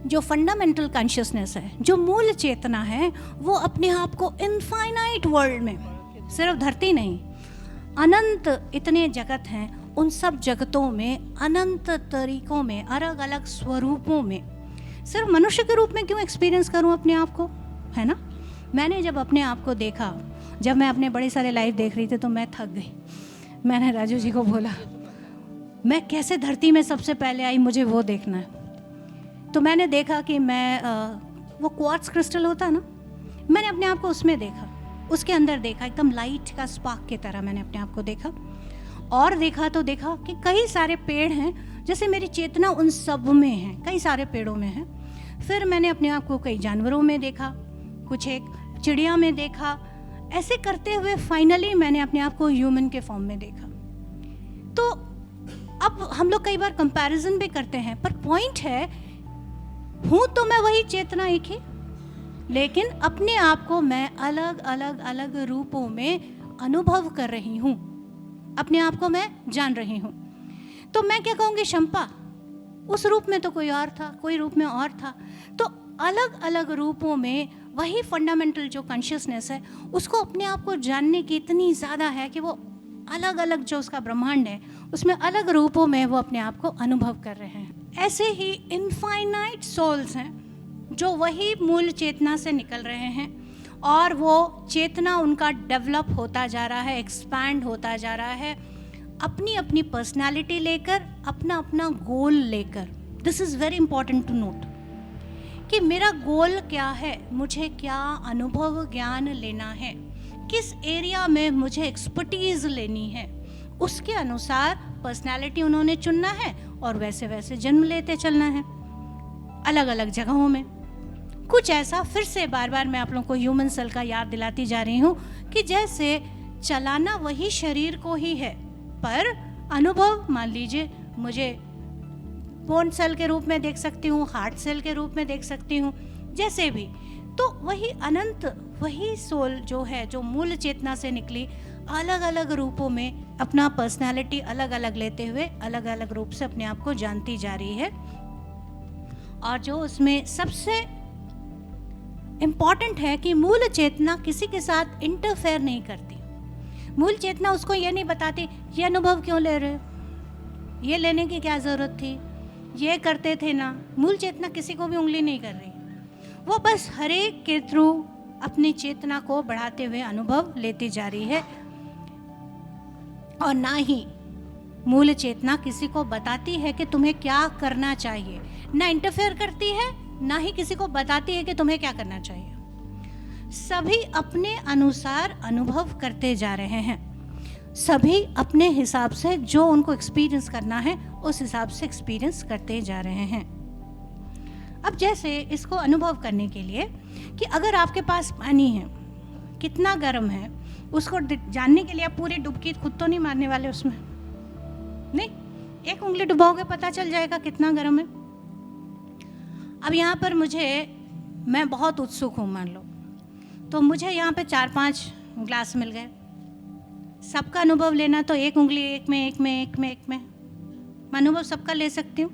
[SPEAKER 1] जो फंडामेंटल कॉन्शियसनेस है, जो मूल चेतना है, वो अपने आप को इनफाइनाइट वर्ल्ड में, सिर्फ धरती नहीं, अनंत इतने जगत हैं, उन सब जगतों में अनंत तरीकों में, अलग अलग स्वरूपों में, सिर्फ मनुष्य के रूप में क्यों एक्सपीरियंस करूं अपने आप को, है ना? मैंने जब अपने आप को देखा, जब मैं अपने बड़े सारे लाइफ देख रही थी तो मैं थक गई। मैंने राजू जी को बोला मैं कैसे धरती में सबसे पहले आई, मुझे वो देखना है। तो मैंने देखा कि मैं वो क्वार्ट्ज क्रिस्टल होता है ना, मैंने अपने आप को उसमें देखा, उसके अंदर देखा, एकदम लाइट का स्पार्क की तरह मैंने अपने आप को देखा। और देखा तो देखा कि कई सारे पेड़ हैं जैसे मेरी चेतना उन सब में है, कई सारे पेड़ों में है। फिर मैंने अपने आप को कई जानवरों में देखा, कुछ एक चिड़िया में देखा। ऐसे करते हुए फाइनली मैंने अपने आप को ह्यूमन के फॉर्म में देखा। तो अब हम लोग कई बार कंपैरिजन भी करते हैं, पर पॉइंट है, हूँ तो मैं वही चेतना एक ही, लेकिन अपने आप को मैं अलग अलग अलग रूपों में अनुभव कर रही हूँ, अपने आप को मैं जान रही हूँ। तो मैं क्या कहूँगी, शंपा उस रूप में तो कोई और था, कोई रूप में और था। तो अलग अलग रूपों में वही फंडामेंटल जो कॉन्शियसनेस है, उसको अपने आप को जानने की इतनी ज़्यादा है कि वो अलग अलग जो उसका ब्रह्मांड है, उसमें अलग रूपों में वो अपने आप को अनुभव कर रहे हैं। ऐसे ही इनफाइनाइट सोल्स हैं जो वही मूल चेतना से निकल रहे हैं, और वो चेतना उनका डेवलप होता जा रहा है, एक्सपैंड होता जा रहा है, अपनी अपनी पर्सनालिटी लेकर, अपना अपना गोल लेकर। This is very important to note कि मेरा गोल क्या है, मुझे क्या अनुभव ज्ञान लेना है, किस एरिया में मुझे एक्सपर्टीज लेनी है, उसके अनुसार पर्सनालिटी उन्होंने चुनना है और वैसे वैसे जन्म लेते चलना है अलग अलग जगहों में। कुछ ऐसा, फिर से बार बार मैं आप लोगों को ह्यूमन सेल का याद दिलाती जा रही हूँ कि जैसे चलाना वही शरीर को ही है, पर अनुभव मान लीजिए मुझे बोन सेल के रूप में देख सकती हूँ, हार्ट सेल के रूप में देख सकती हूँ, जैसे भी। तो वही अनंत, वही सोल जो है, जो मूल चेतना से निकली, अलग अलग रूपों में अपना पर्सनालिटी अलग अलग लेते हुए अलग अलग रूप से अपने आप को जानती जा रही है। और जो उसमें सबसे इम्पॉर्टेंट है कि मूल चेतना किसी के साथ इंटरफेयर नहीं करती। मूल चेतना उसको ये नहीं बताती ये अनुभव क्यों ले रहे हो, ये लेने की क्या ज़रूरत थी, ये करते थे ना। मूल चेतना किसी को भी उंगली नहीं कर रही, वो बस हर एक के थ्रू अपनी चेतना को बढ़ाते हुए अनुभव लेती जा रही है। और ना ही मूल चेतना किसी को बताती है कि तुम्हें क्या करना चाहिए, ना इंटरफेयर करती है, ना ही किसी को बताती है कि तुम्हें क्या करना चाहिए। सभी अपने अनुसार अनुभव करते जा रहे हैं, सभी अपने हिसाब से जो उनको एक्सपीरियंस करना है उस हिसाब से एक्सपीरियंस करते जा रहे हैं। अब जैसे इसको अनुभव करने के लिए कि अगर आपके पास पानी है, कितना गर्म है, उसको जानने के लिए आप पूरी डुबकी खुद तो नहीं मारने वाले उसमें, नहीं, एक उंगली डुबाओगे पता चल जाएगा कितना गर्म है। अब यहाँ पर मैं बहुत उत्सुक हूँ मान लो, तो मुझे यहाँ पे 4-5 ग्लास मिल गए, सबका अनुभव लेना तो एक उंगली एक में मैं अनुभव सबका ले सकती हूँ,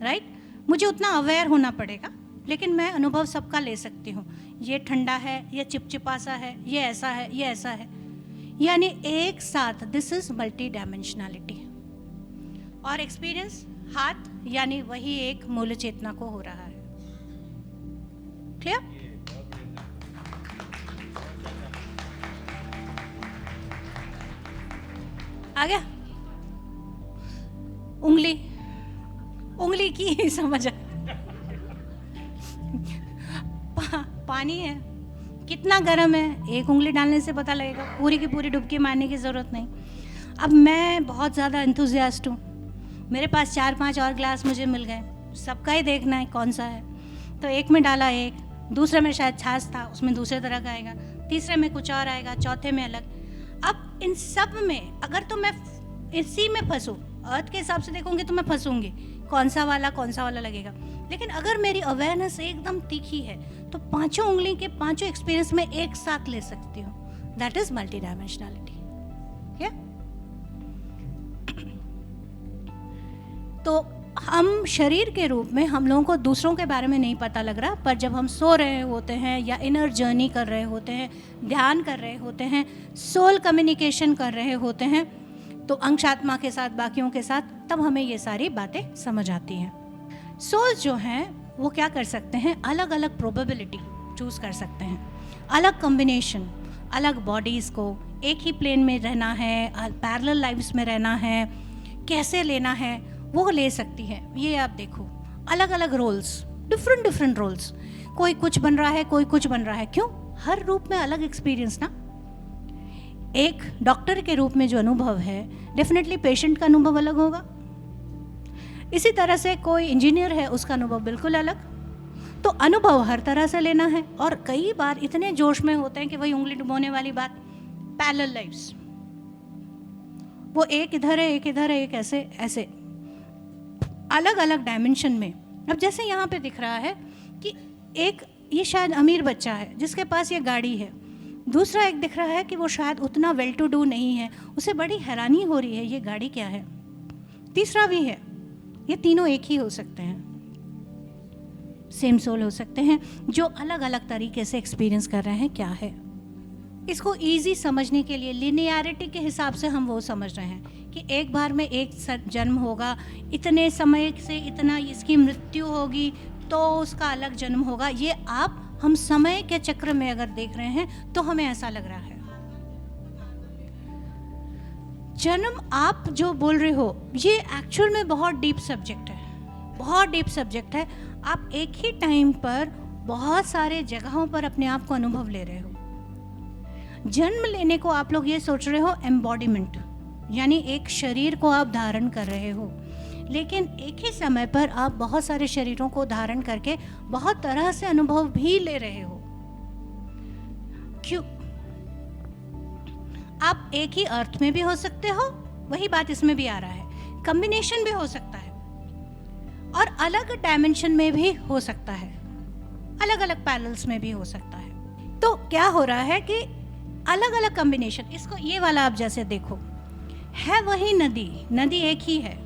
[SPEAKER 1] राइट। मुझे उतना अवेयर होना पड़ेगा, लेकिन मैं अनुभव सबका ले सकती हूँ। ये ठंडा है, ये चिपचिपा सा है, ये ऐसा है, ये ऐसा है, यानी एक साथ। This is multi dimensionality. और एक्सपीरियंस हाथ यानी वही एक मूल चेतना को हो रहा है। क्लियर? आ गया? उंगली की समझ आ पानी है, कितना गर्म है, एक उंगली डालने से पता लगेगा, पूरी की पूरी डुबकी मारने की ज़रूरत नहीं। अब मैं बहुत ज़्यादा एंथुजियास्ट हूँ, मेरे पास 4-5 और ग्लास मुझे मिल गए, सबका ही देखना है कौन सा है, तो एक में डाला, एक दूसरे में शायद छाछ था, उसमें दूसरे तरह का आएगा, तीसरे में कुछ और आएगा, चौथे में अलग। अब इन सब में अगर तो मैं इसी में फंसूँ, अर्थ के हिसाब से देखूंगी तो मैं फंसूंगी, कौन सा वाला लगेगा। लेकिन अगर मेरी अवेयरनेस एकदम तीखी है तो पांचों उंगली के पांचों एक्सपीरियंस में एक साथ ले सकती हूँ। That is multi dimensionality. तो हम शरीर के रूप में हम लोगों को दूसरों के बारे में नहीं पता लग रहा, पर जब हम सो रहे होते हैं या इनर जर्नी कर रहे होते हैं, ध्यान कर रहे होते हैं, सोल कम्युनिकेशन कर रहे होते हैं, तो अंश आत्मा के साथ, बाकियों के साथ, तब हमें ये सारी बातें समझ आती हैं। सोल्स जो हैं वो क्या कर सकते हैं, अलग अलग प्रोबेबिलिटी चूज कर सकते हैं, अलग कॉम्बिनेशन, अलग बॉडीज़ को एक ही प्लेन में रहना है, पैरेलल लाइव्स में रहना है, कैसे लेना है वो ले सकती है। ये आप देखो, अलग अलग रोल्स, डिफरेंट रोल्स, कोई कुछ बन रहा है, कोई कुछ बन रहा है। क्यों? हर रूप में अलग एक्सपीरियंस ना। एक डॉक्टर के रूप में जो अनुभव है, डेफिनेटली पेशेंट का अनुभव अलग होगा, इसी तरह से कोई इंजीनियर है, उसका अनुभव बिल्कुल अलग। तो अनुभव हर तरह से लेना है, और कई बार इतने जोश में होते हैं कि वही उंगली डुबोने वाली बात, पैरेलल लाइव्स, वो एक इधर है, एक इधर है, एक ऐसे ऐसे अलग अलग डायमेंशन में। अब जैसे यहाँ पे दिख रहा है कि एक ये शायद अमीर बच्चा है जिसके पास ये गाड़ी है, दूसरा एक दिख रहा है कि वो शायद उतना वेल टू डू नहीं है, उसे बड़ी हैरानी हो रही है ये गाड़ी क्या है। तीसरा भी है, ये तीनों एक ही हो सकते हैं, सेम सोल हो सकते हैं, जो अलग अलग तरीके से एक्सपीरियंस कर रहे हैं क्या है। इसको इजी समझने के लिए लिनियरिटी के हिसाब से हम वो समझ रहे हैं कि एक बार में एक जन्म होगा, इतने समय से इतना इसकी मृत्यु होगी, तो उसका अलग जन्म होगा। ये हम समय के चक्र में अगर देख रहे हैं तो हमें ऐसा लग रहा है। जन्म आप जो बोल रहे हो ये एक्चुअल में बहुत डीप सब्जेक्ट है, बहुत डीप सब्जेक्ट है। आप एक ही टाइम पर बहुत सारे जगहों पर अपने आप को अनुभव ले रहे हो। जन्म लेने को आप लोग ये सोच रहे हो एम्बॉडीमेंट, यानी एक शरीर को आप धारण कर रहे हो, लेकिन एक ही समय पर आप बहुत सारे शरीरों को धारण करके बहुत तरह से अनुभव भी ले रहे हो। क्यों? आप एक ही अर्थ में भी हो सकते हो, वही बात इसमें भी आ रहा है, कॉम्बिनेशन भी हो सकता है, और अलग डायमेंशन में भी हो सकता है, अलग अलग पैरेलल्स में भी हो सकता है। तो क्या हो रहा है कि अलग अलग कॉम्बिनेशन, इसको ये वाला आप जैसे देखो, है वही नदी, नदी एक ही है,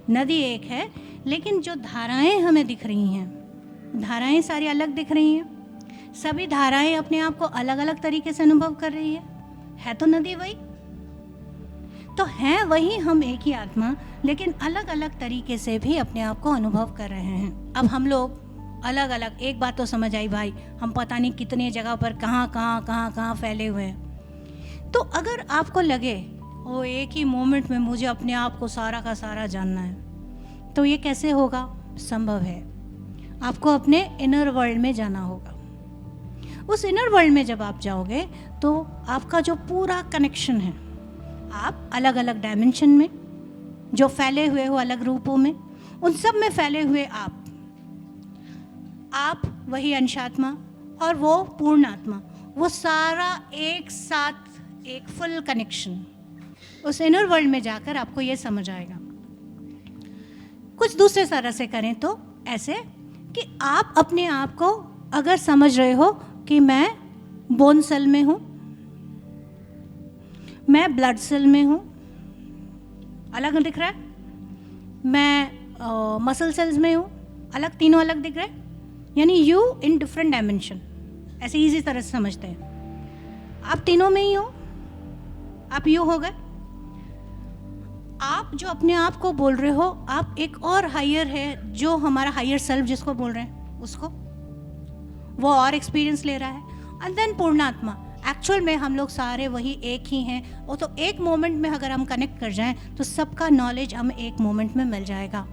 [SPEAKER 1] नदी एक है, लेकिन जो धाराएं हमें दिख रही हैं, धाराएं सारी अलग दिख रही हैं। सभी धाराएं अपने आप को अलग अलग तरीके से अनुभव कर रही है तो नदी वही। तो है वही हम एक ही आत्मा, लेकिन अलग अलग तरीके से भी अपने आप को अनुभव कर रहे हैं। अब हम लोग अलग अलग, एक बात तो समझ आई भाई, हम पता नहीं कितने जगह पर कहाँ फैले हुए हैं। तो अगर आपको लगे वो एक ही मोमेंट में मुझे अपने आप को सारा का सारा जानना है, तो ये कैसे होगा? संभव है। आपको अपने इनर वर्ल्ड में जाना होगा। उस इनर वर्ल्ड में जब आप जाओगे तो आपका जो पूरा कनेक्शन है, आप अलग अलग डायमेंशन में जो फैले हुए हो, अलग रूपों में, उन सब में फैले हुए आप वही अंशात्मा और वो पूर्ण आत्मा, वो सारा एक साथ एक फुल कनेक्शन। उस इनर वर्ल्ड में जाकर आपको ये समझ आएगा। कुछ दूसरे तरह से करें तो ऐसे कि आप अपने आप को अगर समझ रहे हो कि मैं बोन सेल में हूँ, मैं ब्लड सेल में हूँ, अलग दिख रहा है, मैं मसल सेल्स में हूँ, अलग, तीनों अलग दिख रहे हैं, यानी यू इन डिफरेंट डायमेंशन, ऐसे इजी तरह से समझते हैं। आप तीनों में ही हो, आप यू हो गए। आप जो अपने आप को बोल रहे हो, आप एक और हायर है, जो हमारा हायर सेल्फ जिसको बोल रहे हैं उसको, वो और एक्सपीरियंस ले रहा है। एंड देन पूर्णात्मा, एक्चुअल में हम लोग सारे वही एक ही हैं। वो तो एक मोमेंट में अगर हम कनेक्ट कर जाएं तो सबका नॉलेज हमें एक मोमेंट में मिल जाएगा।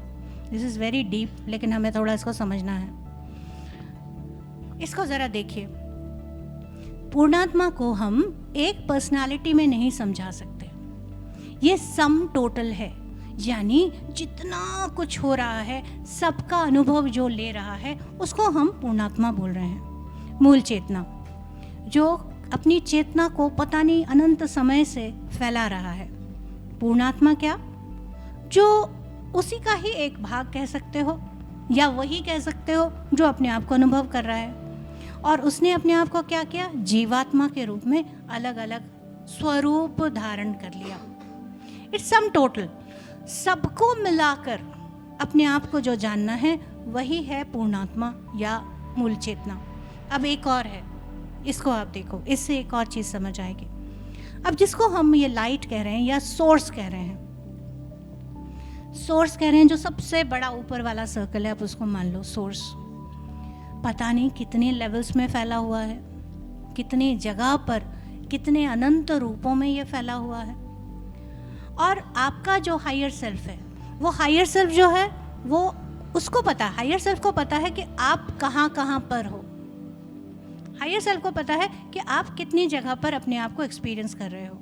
[SPEAKER 1] दिस इज़ वेरी डीप, लेकिन हमें थोड़ा इसको समझना है। इसको ज़रा देखिए, पूर्णात्मा को हम एक पर्सनालिटी में नहीं समझा सकते। ये सम टोटल है, यानी जितना कुछ हो रहा है, सबका अनुभव जो ले रहा है, उसको हम पूर्णात्मा बोल रहे हैं। मूल चेतना, जो अपनी चेतना को पता नहीं अनंत समय से फैला रहा है। पूर्णात्मा क्या? जो उसी का ही एक भाग कह सकते हो, या वही कह सकते हो जो अपने आप को अनुभव कर रहा है, और उसने अपने आप को क्या किया? जीवात्मा के रूप में अलग अलग स्वरूप धारण कर लिया। इट्स सम टोटल, सबको मिलाकर अपने आप को जो जानना है वही है पूर्णात्मा या मूल चेतना। अब एक और है, इसको आप देखो, इससे एक और चीज़ समझ आएगी। अब जिसको हम ये लाइट कह रहे हैं या सोर्स कह रहे हैं, सोर्स कह रहे हैं, जो सबसे बड़ा ऊपर वाला सर्कल है, आप उसको मान लो सोर्स। पता नहीं कितने लेवल्स में फैला हुआ है, कितने जगह पर, कितने अनंत रूपों में ये फैला हुआ है। और आपका जो हायर सेल्फ है, वो हायर सेल्फ जो है वो उसको पता है, हायर सेल्फ को पता है कि आप कहाँ कहाँ पर हो। हायर सेल्फ को पता है कि आप कितनी जगह पर अपने आप को एक्सपीरियंस कर रहे हो।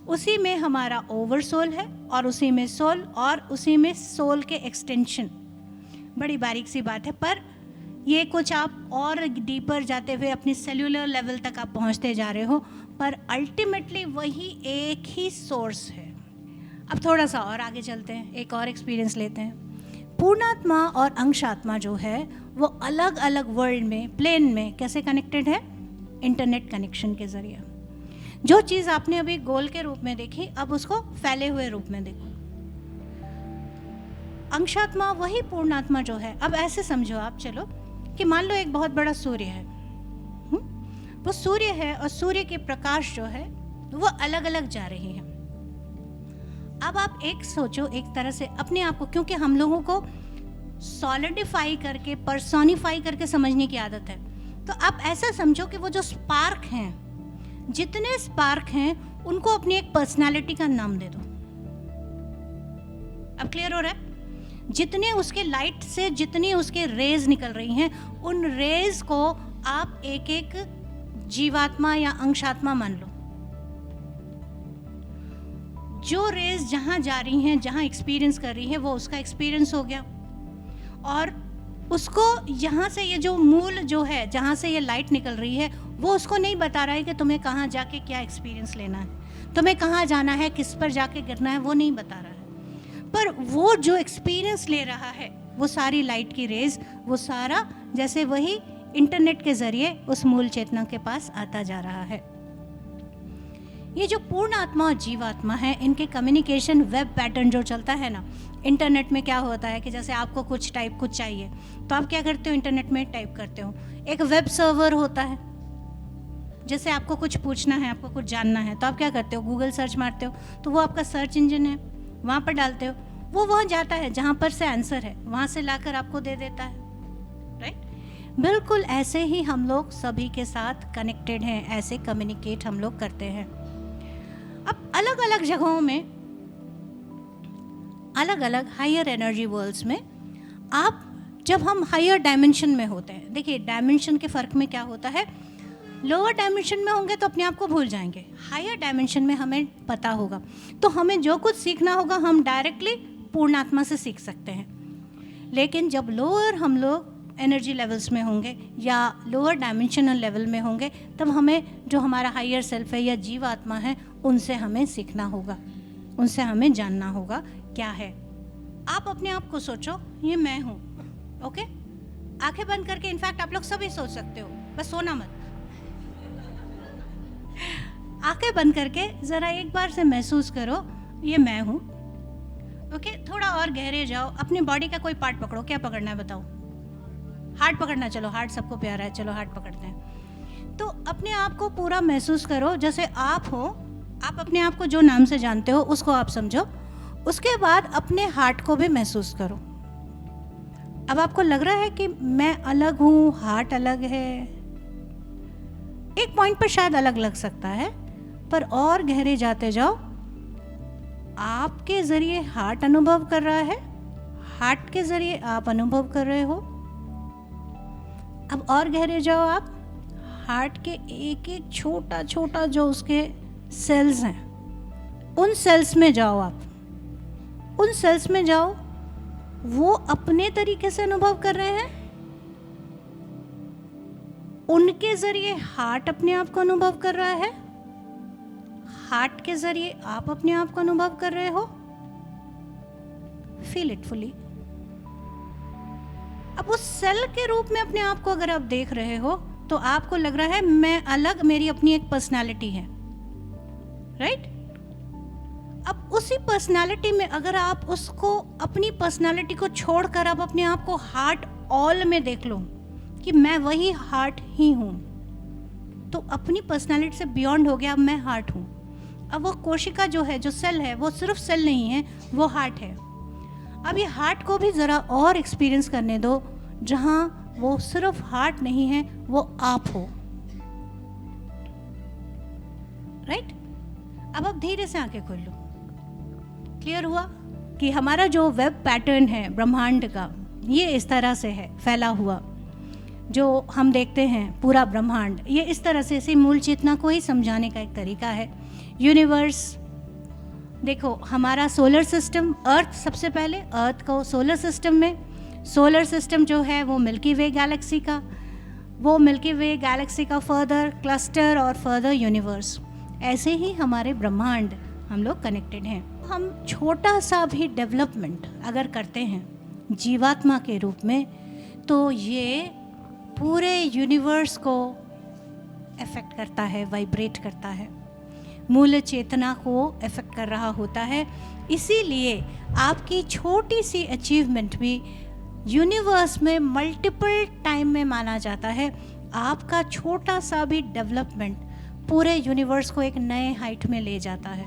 [SPEAKER 1] उसी में हमारा ओवरसोल है, और उसी में सोल, और उसी में सोल के एक्सटेंशन। बड़ी बारीक सी बात है, पर ये कुछ आप और डीपर जाते हुए अपनी सेल्यूलर लेवल तक आप पहुंचते जा रहे हो, पर अल्टीमेटली वही एक ही सोर्स है। अब थोड़ा सा और आगे चलते हैं, एक और एक्सपीरियंस लेते हैं। पूर्णात्मा और अंशात्मा जो है वो अलग अलग वर्ल्ड में, प्लेन में कैसे कनेक्टेड है? इंटरनेट कनेक्शन के ज़रिए। जो चीज़ आपने अभी गोल के रूप में देखी, अब उसको फैले हुए रूप में देखो। अंशात्मा वही पूर्णात्मा जो है। अब ऐसे समझो आप, चलो कि मान लो एक बहुत बड़ा सूर्य है, वो सूर्य है, और सूर्य के प्रकाश जो है वो अलग अलग जा रही है। अब आप एक सोचो, एक तरह से अपने आप को, क्योंकि हम लोगों को सॉलिडिफाई करके, पर्सोनिफाई करके समझने की आदत है, तो आप ऐसा समझो कि वो जो स्पार्क हैं, जितने स्पार्क हैं उनको अपनी एक पर्सनालिटी का नाम दे दो। अब क्लियर हो रहा है? जितने उसके लाइट से जितनी उसके रेज निकल रही हैं, उन रेज को आप एक एक जीवात्मा या अंशात्मा मान लो। जो रेज जहां जा रही हैं, जहां एक्सपीरियंस कर रही है, वो उसका एक्सपीरियंस हो गया, और उसको यहाँ से ये जो मूल जो है, जहाँ से ये लाइट निकल रही है, वो उसको नहीं बता रहा है कि तुम्हें कहाँ जाके क्या एक्सपीरियंस लेना है, तुम्हें कहाँ जाना है, किस पर जाके गिरना है, वो नहीं बता रहा है। पर वो जो एक्सपीरियंस ले रहा है, वो सारी लाइट की रेज, वो सारा जैसे वही इंटरनेट के ज़रिए उस मूल चेतना के पास आता जा रहा है। ये जो पूर्ण आत्मा और जीवात्मा है, इनके कम्युनिकेशन वेब पैटर्न जो चलता है ना, इंटरनेट में क्या होता है कि जैसे आपको कुछ चाहिए, तो आप क्या करते हो? इंटरनेट में टाइप करते हो। एक वेब सर्वर होता है, जैसे आपको कुछ पूछना है, आपको कुछ जानना है, तो आप क्या करते हो? गूगल सर्च मारते हो, तो वो आपका सर्च इंजन है, वहाँ पर डालते हो, वो वहाँ जाता है जहाँ पर से आंसर है, वहाँ से लाकर आपको दे देता है। राइट? बिल्कुल ऐसे ही हम लोग सभी के साथ कनेक्टेड हैं, ऐसे कम्युनिकेट हम लोग करते हैं। अब अलग अलग जगहों में, अलग अलग हायर एनर्जी वर्ल्ड्स में, आप जब हम हायर डायमेंशन में होते हैं, देखिए डायमेंशन के फ़र्क में क्या होता है, लोअर डायमेंशन में होंगे तो अपने आप को भूल जाएंगे, हायर डायमेंशन में हमें पता होगा, तो हमें जो कुछ सीखना होगा हम डायरेक्टली पूर्णात्मा से सीख सकते हैं। लेकिन जब लोअर हम लोग एनर्जी लेवल्स में होंगे या लोअर डायमेंशनल लेवल में होंगे, तब हमें जो हमारा हायर सेल्फ है या जीवात्मा है, उनसे हमें सीखना होगा, उनसे हमें जानना होगा क्या है। आप अपने आप को सोचो, ये मैं हूँ, ओके? आंखें बंद करके, इनफैक्ट आप लोग सभी सोच सकते हो, बस सोना मत। आंखें बंद करके ज़रा एक बार से महसूस करो, ये मैं हूँ, ओके? थोड़ा और गहरे जाओ, अपनी बॉडी का कोई पार्ट पकड़ो। क्या पकड़ना है बताओ? हार्ट पकड़ना। चलो हार्ट सबको प्यारा है, चलो हार्ट पकड़ते हैं। तो अपने आप को पूरा महसूस करो जैसे आप हो। आप अपने आप को जो नाम से जानते हो उसको आप समझो। उसके बाद अपने हार्ट को भी महसूस करो। अब आपको लग रहा है कि मैं अलग हूँ, हार्ट अलग है। एक पॉइंट पर शायद अलग लग सकता है, पर और गहरे जाते जाओ, आपके ज़रिए हार्ट अनुभव कर रहा है, हार्ट के ज़रिए आप अनुभव कर रहे हो। अब और गहरे जाओ आप, हार्ट के एक एक छोटा छोटा जो उसके सेल्स हैं, उन सेल्स में जाओ आप, उन सेल्स में जाओ, वो अपने तरीके से अनुभव कर रहे हैं, उनके ज़रिए हार्ट अपने आप को अनुभव कर रहा है, हार्ट के ज़रिए आप अपने आप को अनुभव कर रहे हो। Feel it fully. अब उस सेल के रूप में अपने आप को अगर आप देख रहे हो तो आपको लग रहा है मैं अलग, मेरी अपनी एक पर्सनालिटी है, राइट? अब उसी पर्सनालिटी में अगर आप उसको, अपनी पर्सनालिटी को छोड़कर आप अपने आप को हार्ट ऑल में देख लो कि मैं वही हार्ट ही हूँ, तो अपनी पर्सनालिटी से बियॉन्ड हो गया, अब मैं हार्ट हूँ। अब वो कोशिका जो है, जो सेल है, वो सिर्फ सेल नहीं है, वो हार्ट है। अब ये हार्ट को भी ज़रा और एक्सपीरियंस करने दो, जहाँ वो सिर्फ हार्ट नहीं है, वो आप हो, राइट? अब आप धीरे से आंखें खोल लो। क्लियर हुआ कि हमारा जो वेब पैटर्न है ब्रह्मांड का, ये इस तरह से है फैला हुआ। जो हम देखते हैं पूरा ब्रह्मांड, ये इस तरह से, इसी मूल चेतना को ही समझाने का एक तरीका है। यूनिवर्स
[SPEAKER 2] देखो हमारा सोलर सिस्टम, अर्थ सबसे पहले, अर्थ को सोलर सिस्टम में, सोलर सिस्टम जो है वो मिल्की वे गैलेक्सी का, वो मिल्की वे गैलेक्सी का फर्दर क्लस्टर और फर्दर यूनिवर्स, ऐसे ही हमारे ब्रह्मांड हम लोग कनेक्टेड हैं। हम छोटा सा भी डेवलपमेंट अगर करते हैं जीवात्मा के रूप में, तो ये पूरे यूनिवर्स को अफेक्ट करता है, वाइब्रेट करता है, मूल चेतना को अफेक्ट कर रहा होता है। इसीलिए आपकी छोटी सी अचीवमेंट भी यूनिवर्स में मल्टीपल टाइम में माना जाता है। आपका छोटा सा भी डेवलपमेंट पूरे यूनिवर्स को एक नए हाइट में ले जाता है।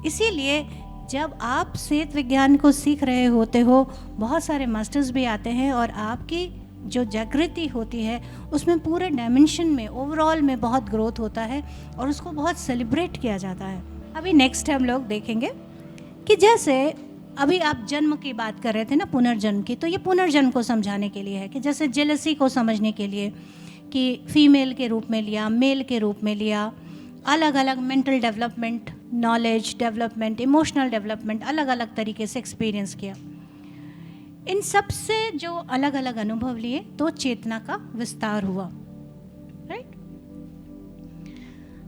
[SPEAKER 2] इसीलिए जब आप सेहत विज्ञान को सीख रहे होते हो, बहुत सारे मास्टर्स भी आते हैं और आपकी जो जागृति होती है उसमें पूरे डायमेंशन में, ओवरऑल में बहुत ग्रोथ होता है और उसको बहुत सेलिब्रेट किया जाता है। अभी नेक्स्ट हम लोग देखेंगे कि जैसे अभी आप जन्म की बात कर रहे थे ना, पुनर्जन्म की, तो ये पुनर्जन्म को समझाने के लिए है कि जैसे जेलसी को समझने के लिए कि फीमेल के रूप में लिया, मेल के रूप में लिया, अलग अलग mental development, knowledge development, emotional development, अलग अलग तरीके से एक्सपीरियंस किया। इन सब से जो अलग अलग अनुभव लिए तो चेतना का विस्तार हुआ, राइट।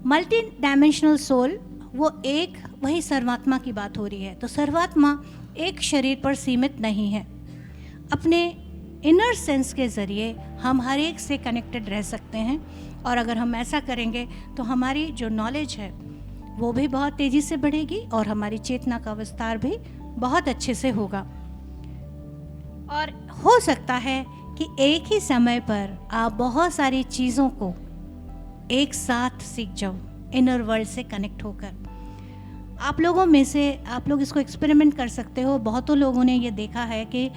[SPEAKER 2] मल्टी डायमेंशनल सोल, वो एक, वही सर्वात्मा की बात हो रही है। तो सर्वात्मा एक शरीर पर सीमित नहीं है। अपने इनर सेंस के ज़रिए हम हर एक से कनेक्टेड रह सकते हैं, और अगर हम ऐसा करेंगे तो हमारी जो नॉलेज है वो भी बहुत तेज़ी से बढ़ेगी और हमारी चेतना का विस्तार भी बहुत अच्छे से होगा। और हो सकता है कि एक ही समय पर आप बहुत सारी चीज़ों को एक साथ सीख जाओ, इनर वर्ल्ड से कनेक्ट होकर। आप लोगों में से, आप लोग इसको एक्सपेरिमेंट कर सकते हो। बहुतों लोगों ने ये देखा है कि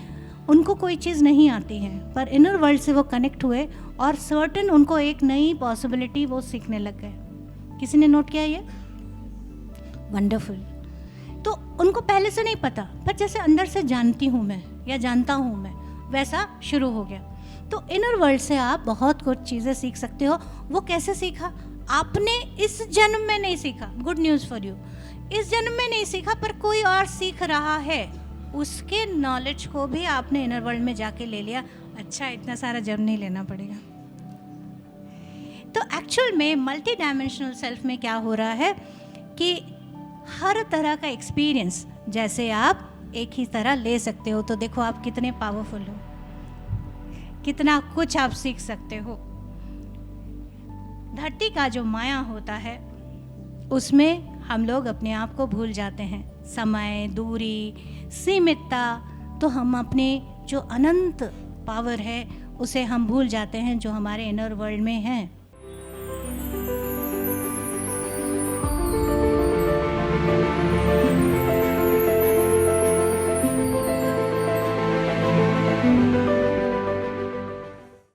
[SPEAKER 2] उनको कोई चीज़ नहीं आती है, पर इनर वर्ल्ड से वो कनेक्ट हुए और सर्टन उनको एक नई पॉसिबिलिटी वो सीखने लग गए। किसी ने नोट किया ये? वंडरफुल। तो उनको पहले से नहीं पता, पर जैसे अंदर से जानती हूँ मैं या जानता हूँ मैं, वैसा शुरू हो गया। तो इनर वर्ल्ड से आप बहुत कुछ चीज़ें सीख सकते हो। वो कैसे सीखा? आपने इस जन्म में नहीं सीखा, गुड न्यूज़ फॉर यू, इस जन्म में नहीं सीखा, पर कोई और सीख रहा है, उसके नॉलेज को भी आपने इनर वर्ल्ड में जाके ले लिया। अच्छा, इतना सारा जन्म नहीं लेना पड़ेगा। तो एक्चुअल में मल्टी डायमेंशनल सेल्फ में क्या हो रहा है कि हर तरह का एक्सपीरियंस जैसे आप एक ही तरह ले सकते हो। तो देखो आप कितने पावरफुल हो, कितना कुछ आप सीख सकते हो। धरती का जो माया होता है उसमें हम लोग अपने आप को भूल जाते हैं, समय, दूरी, सीमितता। तो हम अपने जो अनंत पावर है उसे हम भूल जाते हैं, जो हमारे इनर वर्ल्ड में है।